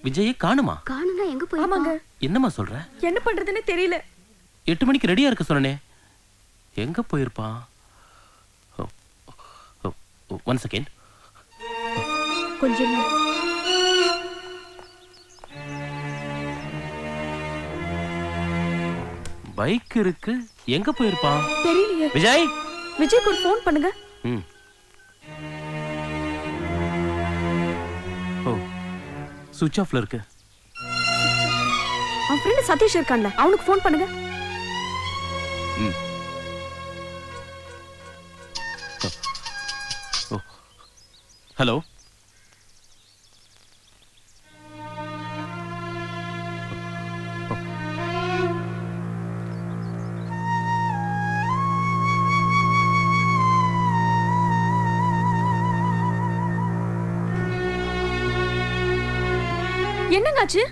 விஜய் காணுமா? காணுங்க. எங்க போய்? ஆமாங்க. என்னம்மா சொல்ற? என்ன பண்றதுன்னு தெரியல. 8 மணிக்கு ரெடியா இருக்க சொன்னனே. எங்க போயிருப்பான்? 1 செகண்ட். கொஞ்சம் பைக் இருக்கு. எங்க போயிருப்பான்? தெரியலையே. விஜய் விஜய்க்கு ஒரு ஃபோன் பண்ணுங்க. சுவிட்ச் ஆஃப்ல இருக்கு. அவன் ஃப்ரெண்ட் சதீஷ் இருக்கான்ல, அவனுக்கு ஃபோன் பண்ணுங்க. ஹலோ. என்னங்காச்சு?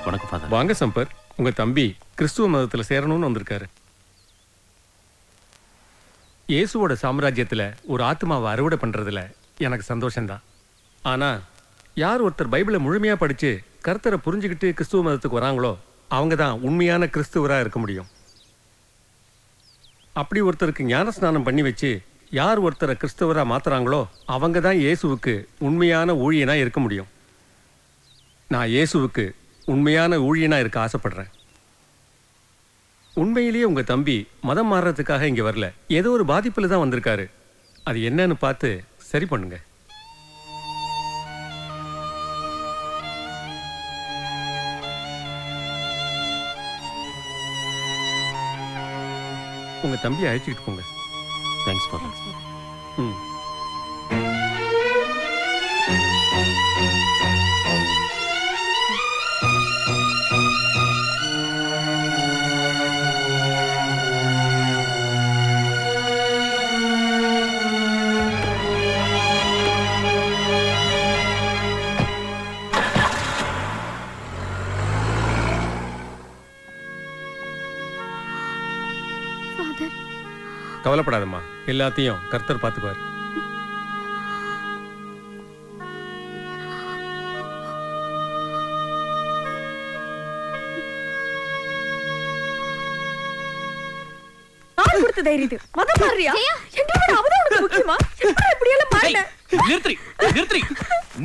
வணக்கம் ஃபாதர். வாங்க சம்பர். உங்க தம்பி கிறிஸ்துவ மதத்துல சேரணும்னு வந்திருக்காரு. இயேசுவோட சாம்ராஜ்யத்தில் ஒரு ஆத்மாவை அறுவடை பண்ணுறதுல எனக்கு சந்தோஷம்தான். ஆனால் யார் ஒருத்தர் பைபிளை முழுமையாக படித்து கர்த்தரை புரிஞ்சுக்கிட்டு கிறிஸ்துவ மதத்துக்கு வராங்களோ அவங்க தான் உண்மையான கிறிஸ்துவராக இருக்க முடியும். அப்படி ஒருத்தருக்கு ஞானஸ்நானம் பண்ணி வச்சு யார் ஒருத்தரை கிறிஸ்துவராக மாற்றுறாங்களோ அவங்க தான் இயேசுவுக்கு உண்மையான ஊழியனாக இருக்க முடியும். நான் இயேசுவுக்கு உண்மையான ஊழியனாக இருக்க ஆசைப்படுறேன். உண்மையிலேயே உங்க தம்பி மதம் மாறுறதுக்காக இங்க வரல, ஏதோ ஒரு பாதிப்புல தான் வந்திருக்காரு. அது என்னன்னு பார்த்து சரி பண்ணுங்க. உங்க தம்பியை அழைச்சிட்டு போங்க. Thanks father. கவலைப்படாதம்மா, எல்லாத்தையும் கர்த்தர் பார்த்துக்குவார். ஆள் கொடுத்த தைரியது மதம் மாறியா எங்க விட அவதான் உனக்கு முக்கியமா எப்படி இப்படி எல்லாம் மாறின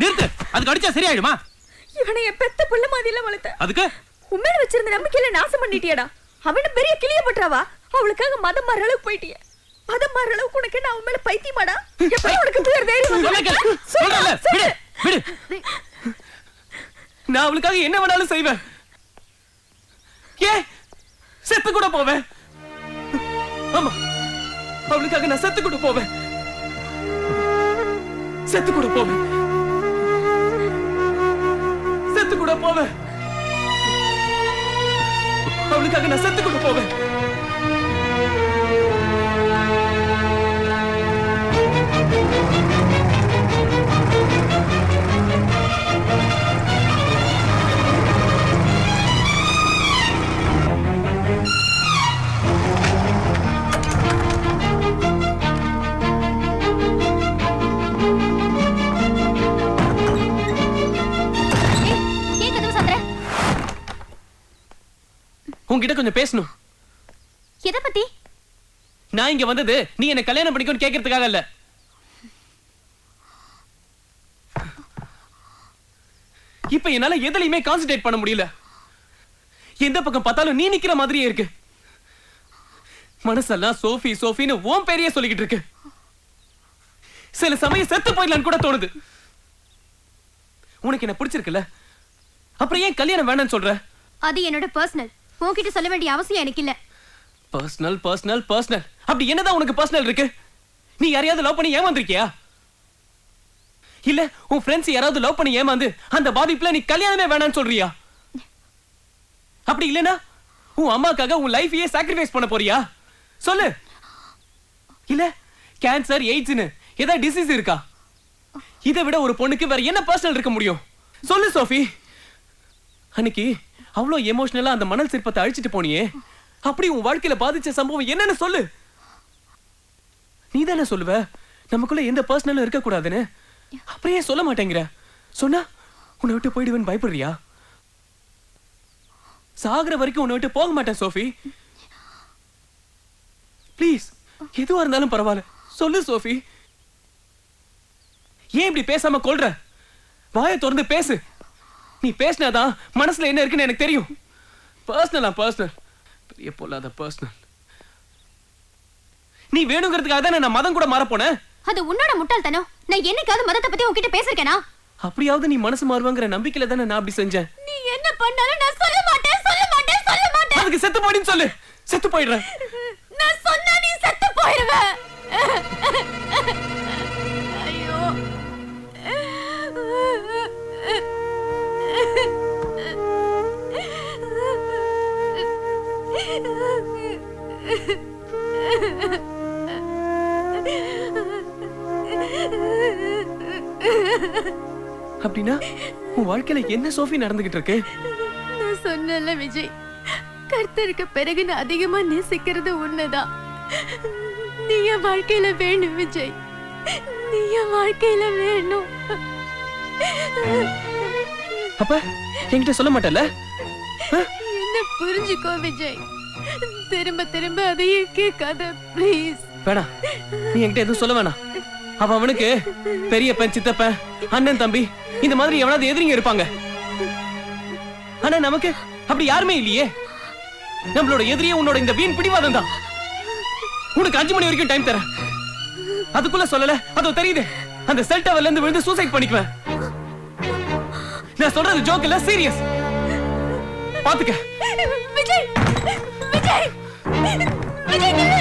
நிறுத்து அதுக்கு அடிச்சா சரியாயிடுமா இவனை என் பெத்த புள்ள மாதிரில வளர்த்த அதுக்கு உண்மையில வச்சிருந்த நம்பிக்கையில நாசம் பண்ணிட்டியடா அவன பெரிய கிளிய பண்றவா அவளுக்காக மதம் மாற அளவுக்கு போயிட்டிய மதம் மாற அளவுக்கு உனக்கு நான் உண்மையில பைத்தியமாடா எப்படி உனக்கு பேர் தைரியம் சொல்றல விடு நான் அவளுக்காக என்ன வேணாலும் செய்வேன் செத்து கூட போவேன் ஆமா அவளுக்காக நான் செத்து கூட போவேன் செத்து கூட போவேன் அவளுக்காக நான் செத்து கூட போவேன் உன்கிட்ட கொஞ்சம் பேசணும். எதை பத்தி? நான் இங்க வந்தது நீ என்ன கல்யாணம் பண்ணிக்கணும்னு கேட்கறதுக்காக இல்ல. இப்ப என்னால எதுலயுமே கான்சென்ட்ரேட் பண்ண முடியல. எந்த பக்கம் பார்த்தாலும் நீ நிக்கிற மாதிரியே இருக்கு. மனசெல்லாம் சோஃபி சோஃபின்னு ஓம் பேரையே சொல்லிக்கிட்டு இருக்கு. சில சமயம் செத்து போயிடலான்னு கூட தோணுது. உனக்கு என்ன பிடிச்சிருக்குல்ல, அப்புறம் ஏன் கல்யாணம் வேணாம்னு சொல்ற? அது என்னோட பர்சனல். உன்கிட்ட சொல்ல வேண்டிய அவசியம் எனக்கு இல்ல. பர்சனல் பர்சனல் பர்சனல் அப்படி என்னதான் உனக்கு பர்சனல் இருக்கு? நீ யாரையாவது லவ் பண்ணி ஏமாந்திருக்கியா? இல்ல உன் ஃப்ரெண்ட்ஸ் யாராவது லவ் பண்ணி ஏமாந்து அந்த பாதிப்புல நீ கல்யாணமே வேணாம்னு சொல்றியா? அப்படி இல்லனா உன் அம்மாக்காக உன் லைஃபையே சாக்ரிஃபைஸ் பண்ண போறியா? சொல்லு. இல்ல கேன்சர் எய்ட்ஸ்னு ஏதாவது டிசீஸ் இருக்கா? இதை விட ஒரு பொண்ணுக்கு வேற என்ன பர்சனல் இருக்க முடியும்? சொல்லு சோஃபி. அன்னைக்கு அவ்வளோ எமோஷனலா அந்த மணல் சிற்பத்தை அழிச்சிட்டு போனியே, அப்படி உன் வாழ்க்கையில பாதிச்ச சம்பவம் என்னன்னு சொல்லு. நீ தானே சொல்லுவ நமக்குள்ள எந்த பர்சனலும் இருக்க கூடாதுன்னு. அப்படியே சொல்ல மாட்டேங்கிற. சொன்னா உன்னை விட்டு போயிடுவேன்னு பயப்படுறியா? சாகுற வரைக்கும் உன்னை விட்டு போக மாட்டேன் சோஃபி. ப்ளீஸ், எதுவா இருந்தாலும் பரவாயில்ல சொல்லு சோஃபி. ஏன் இப்படி பேசாம கொள்ற? வாயை திறந்து பேசு. நீ பேசினாதான் மனசுல என்ன இருக்குன்னு எனக்கு தெரியும். பர்சனலா பர்சனல், பெரிய பொல்லாத பர்சனல். நீ வேணுங்கிறதுக்காக தான் நான் மதம் கூட மாற போனேன். அது உன்னோட முட்டாள்தனம். நான் என்னைக்காவது மதத்தை பத்தி உன்கிட்ட பேசிருக்கேனா? அப்படியாவது நீ மனசு மாறுவாங்கற நம்பிக்கையில தானே நான் அப்படி செஞ்சேன். நீ என்ன பண்ணாலும் நான் சொல்ல மாட்டேன் சொல்ல மாட்டேன் சொல்ல மாட்டேன். அதுக்கு செத்து போடின்னு சொல்லு. செத்து போயிடுறேன். நான் சொன்னா நீ செத்து போயிடுவ. ஐயோ. அப்படின்னா உன் வாழ்க்கையில என்ன சோஃபி நடந்துகிட்டு இருக்கு? நான் சொன்னல விஜய், கர்த்தருக்கு பிறகு நான் அதிகமா நேசிக்கிறது உன்னதான். நீ என் வாழ்க்கையில வேணும் விஜய், நீ என் வாழ்க்கையில வேணும். அப்ப என்கிட்ட சொல்ல மாட்டல? என்ன புரிஞ்சுக்கோ விஜய், திரும்ப திரும்ப அதையே கேட்காத ப்ளீஸ். வேணாம், நீ என்கிட்ட எதுவும் சொல்ல வேணாம். அவனுக்கு பெரியப்பன் சித்தப்பன் அண்ணன் தம்பி இந்த மாதிரி எவனாவது எதிரிங்க இருப்பாங்க. ஆனா நமக்கு அப்படி யாருமே இல்லையே. நம்மளோட எதிரியே உன்னோட இந்த வீண் பிடிவாதம் தான். உனக்கு 5 மணி வரைக்கும் டைம் தரேன். அதுக்குள்ள சொல்லல, அதோ தெரியுது. அந்த செல் டவர்ல இருந்து விழுந்து சூசைட் பண்ணிக்குவேன். நான் சொல்றது ஜோக் இல்ல, சீரியஸ். பாத்துக்க. விஜய் விஜய் விஜய் நில்லு.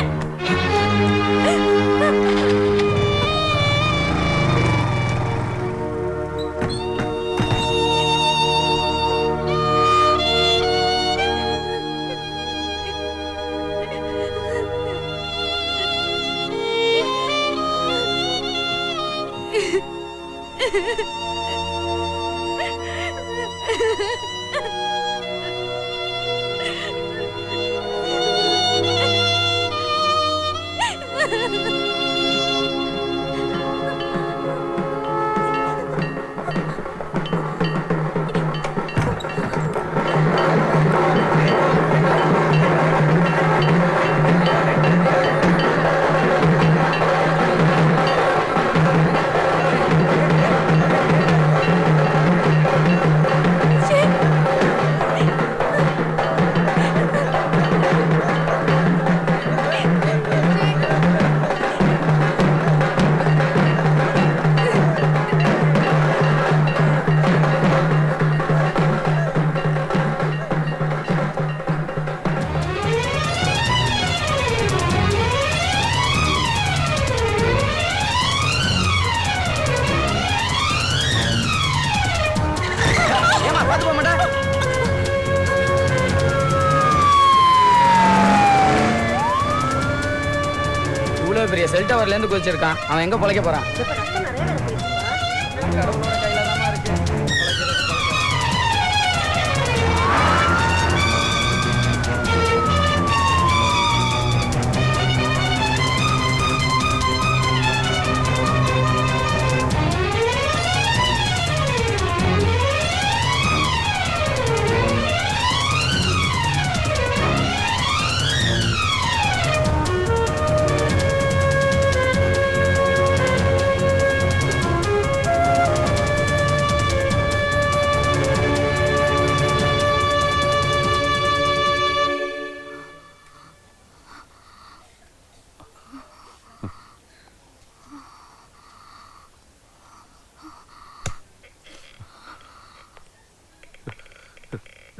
பெரிய செல் டவர்ல இருந்து குதிச்சிருக்கான். அவன் எங்க பொழைக்க போறான்? கடவுளோட கையில தான் இருக்கு.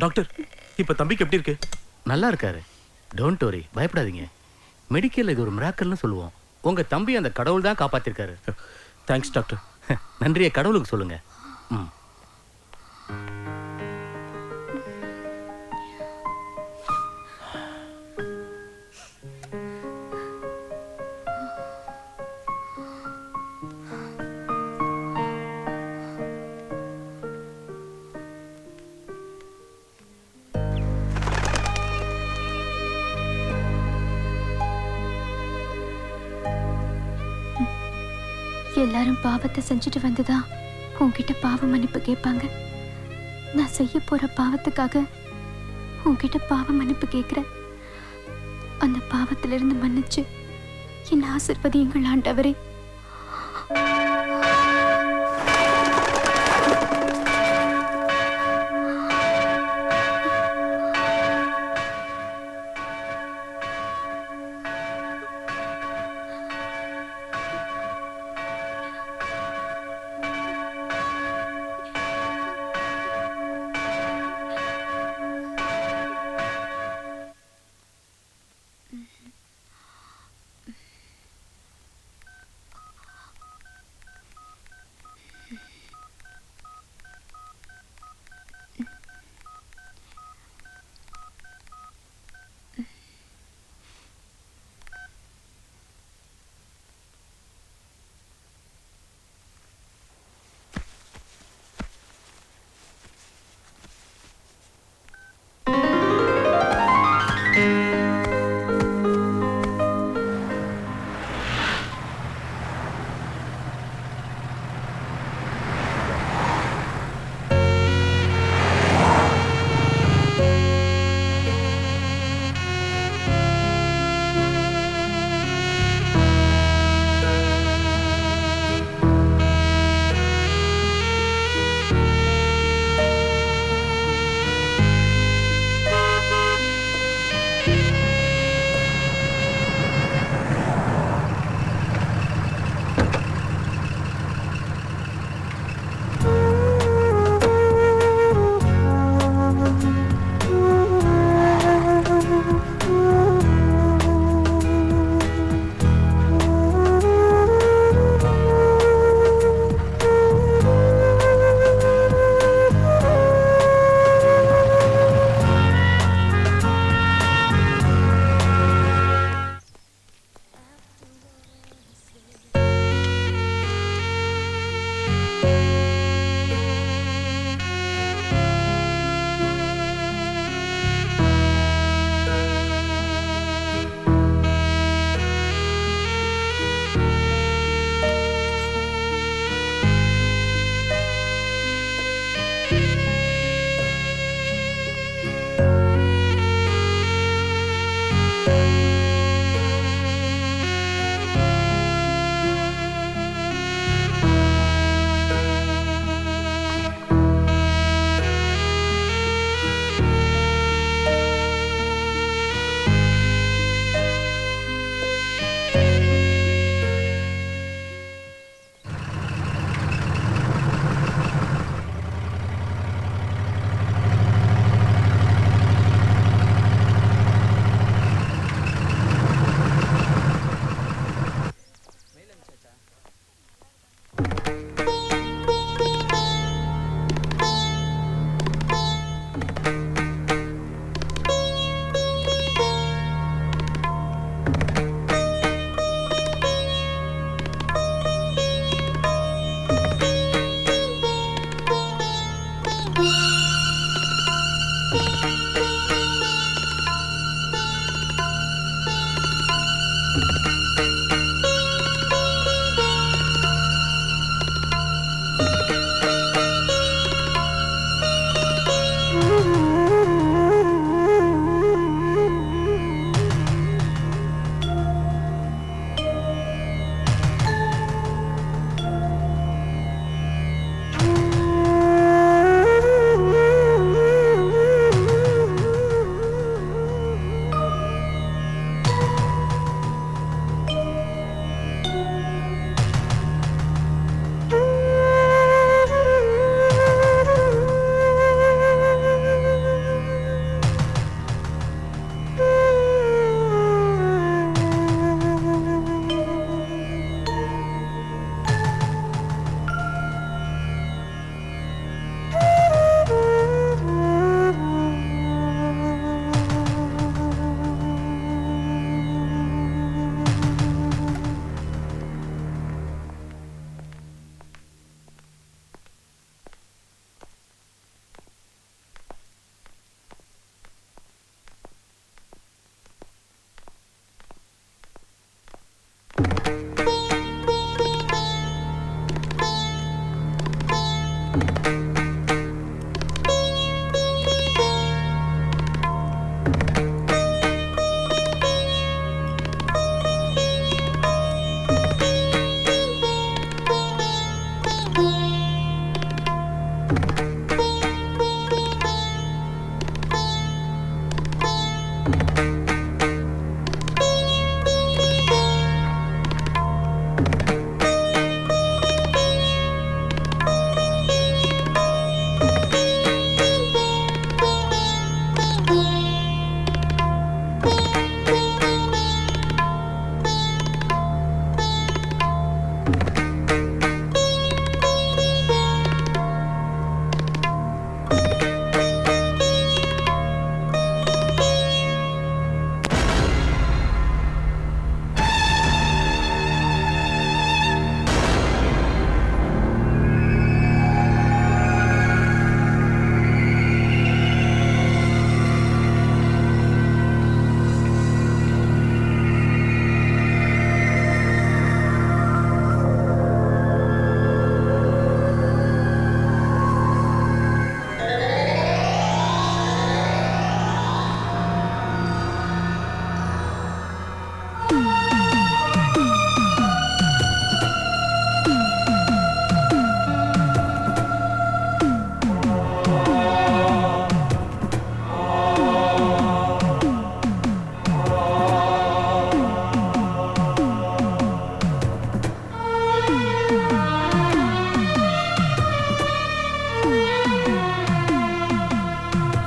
டாக்டர் இப்ப தம்பிக்கு எப்படி இருக்கு? நல்லா இருக்காரு. டோன்ட் வரி, பயப்படாதீங்க. மெடிக்கல்ல இது ஒரு மிராக்கல்னு சொல்லுவோம். உங்க தம்பி அந்த கடவுள் தான் காப்பாத்திருக்காரு. Thanks doctor. நன்றியை கடவுளுக்கு சொல்லுங்க. ம். எல்லாரும் பாவத்தை செஞ்சுட்டு வந்துதான் உன்கிட்ட பாவ மன்னிப்பு கேட்பாங்க. நான் செய்ய போற பாவத்துக்காக உன்கிட்ட பாவ மன்னிப்பு கேட்கிறேன். அந்த பாவத்திலிருந்து மன்னிச்சு என்ன ஆசீர்வதியுங்கள் ஆண்டவரே.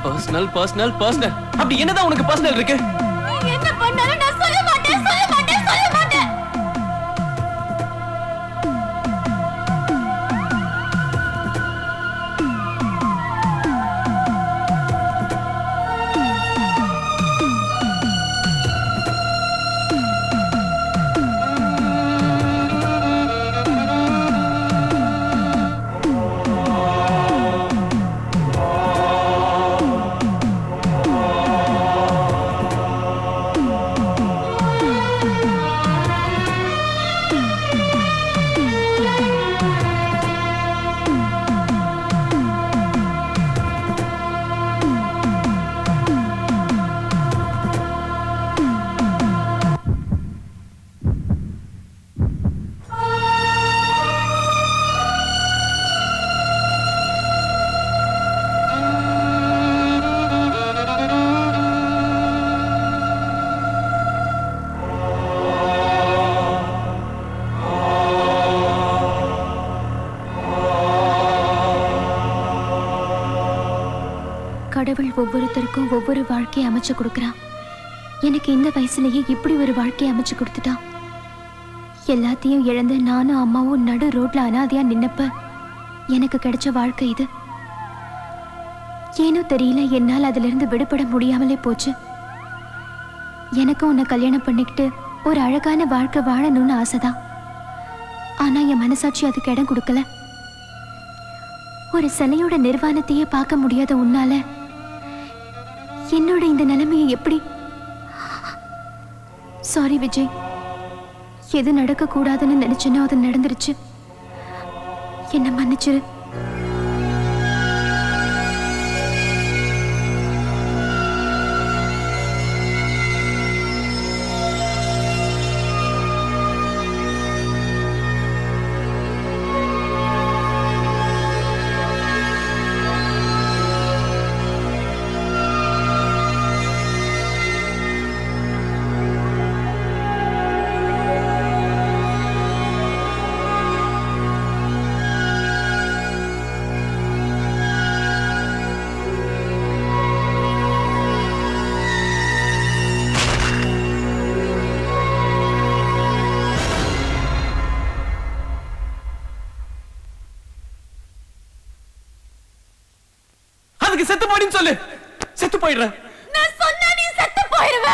பர்சனல் பர்சனல் பர்சனல் அப்படி என்னதான் உனக்கு பர்சனல் இருக்கு? என்ன பண்ணாலும் நான் சொல்ல மாட்டேன் சொல்ல மாட்டேன் சொல்ல மாட்டேன். கடவுள் ஒவ்வொருத்தருக்கும் ஒவ்வொரு வாழ்க்கையை அமைச்சு கொடுக்கறான். எனக்கு இந்த வயசுலயே இப்படி ஒரு வாழ்க்கையை அமைச்சு கொடுத்துட்டான். எல்லாத்தையும் இழந்து நானும் அம்மாவும் நடு ரோட்ல அனாதையா நின்னப்ப எனக்கு கிடைச்ச வாழ்க்கை இது. ஏனோ தெரியல, என்னால் அதுல இருந்து விடுபட முடியாமலே போச்சு. எனக்கும் உன்னை கல்யாணம் பண்ணிக்கிட்டு ஒரு அழகான வாழ்க்கை வாழணும்னு ஆசைதான். ஆனா என் மனசாட்சி அதுக்கு இடம் கொடுக்கல. ஒரு சிலையோட நிர்வாணத்தையே பார்க்க முடியாத உன்னால என்னோட இந்த நிலைமையை எப்படி? சாரி விஜய், எது நடக்க கூடாதுன்னு நினைச்சனோ அது நடந்துருச்சு. என்ன மன்னிச்சிரு. அதுக்கு செத்து போடின்னு சொல்லு. செத்து போயிடுறேன். நான் சொன்னா நீ செத்து போயிடுவ.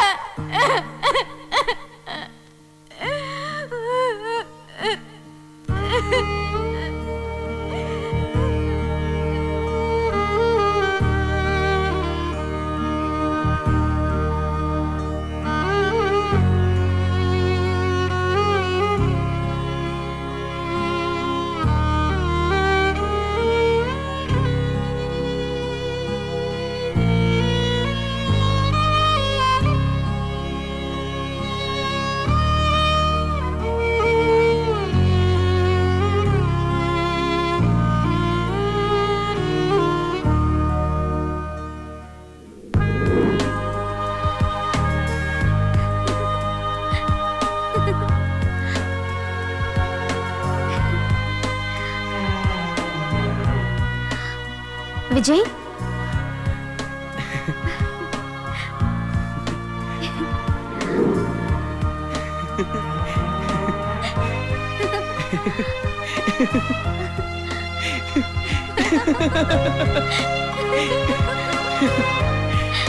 Vijay,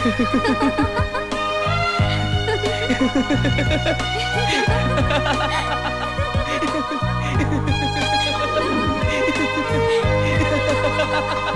Ha ha ha ha!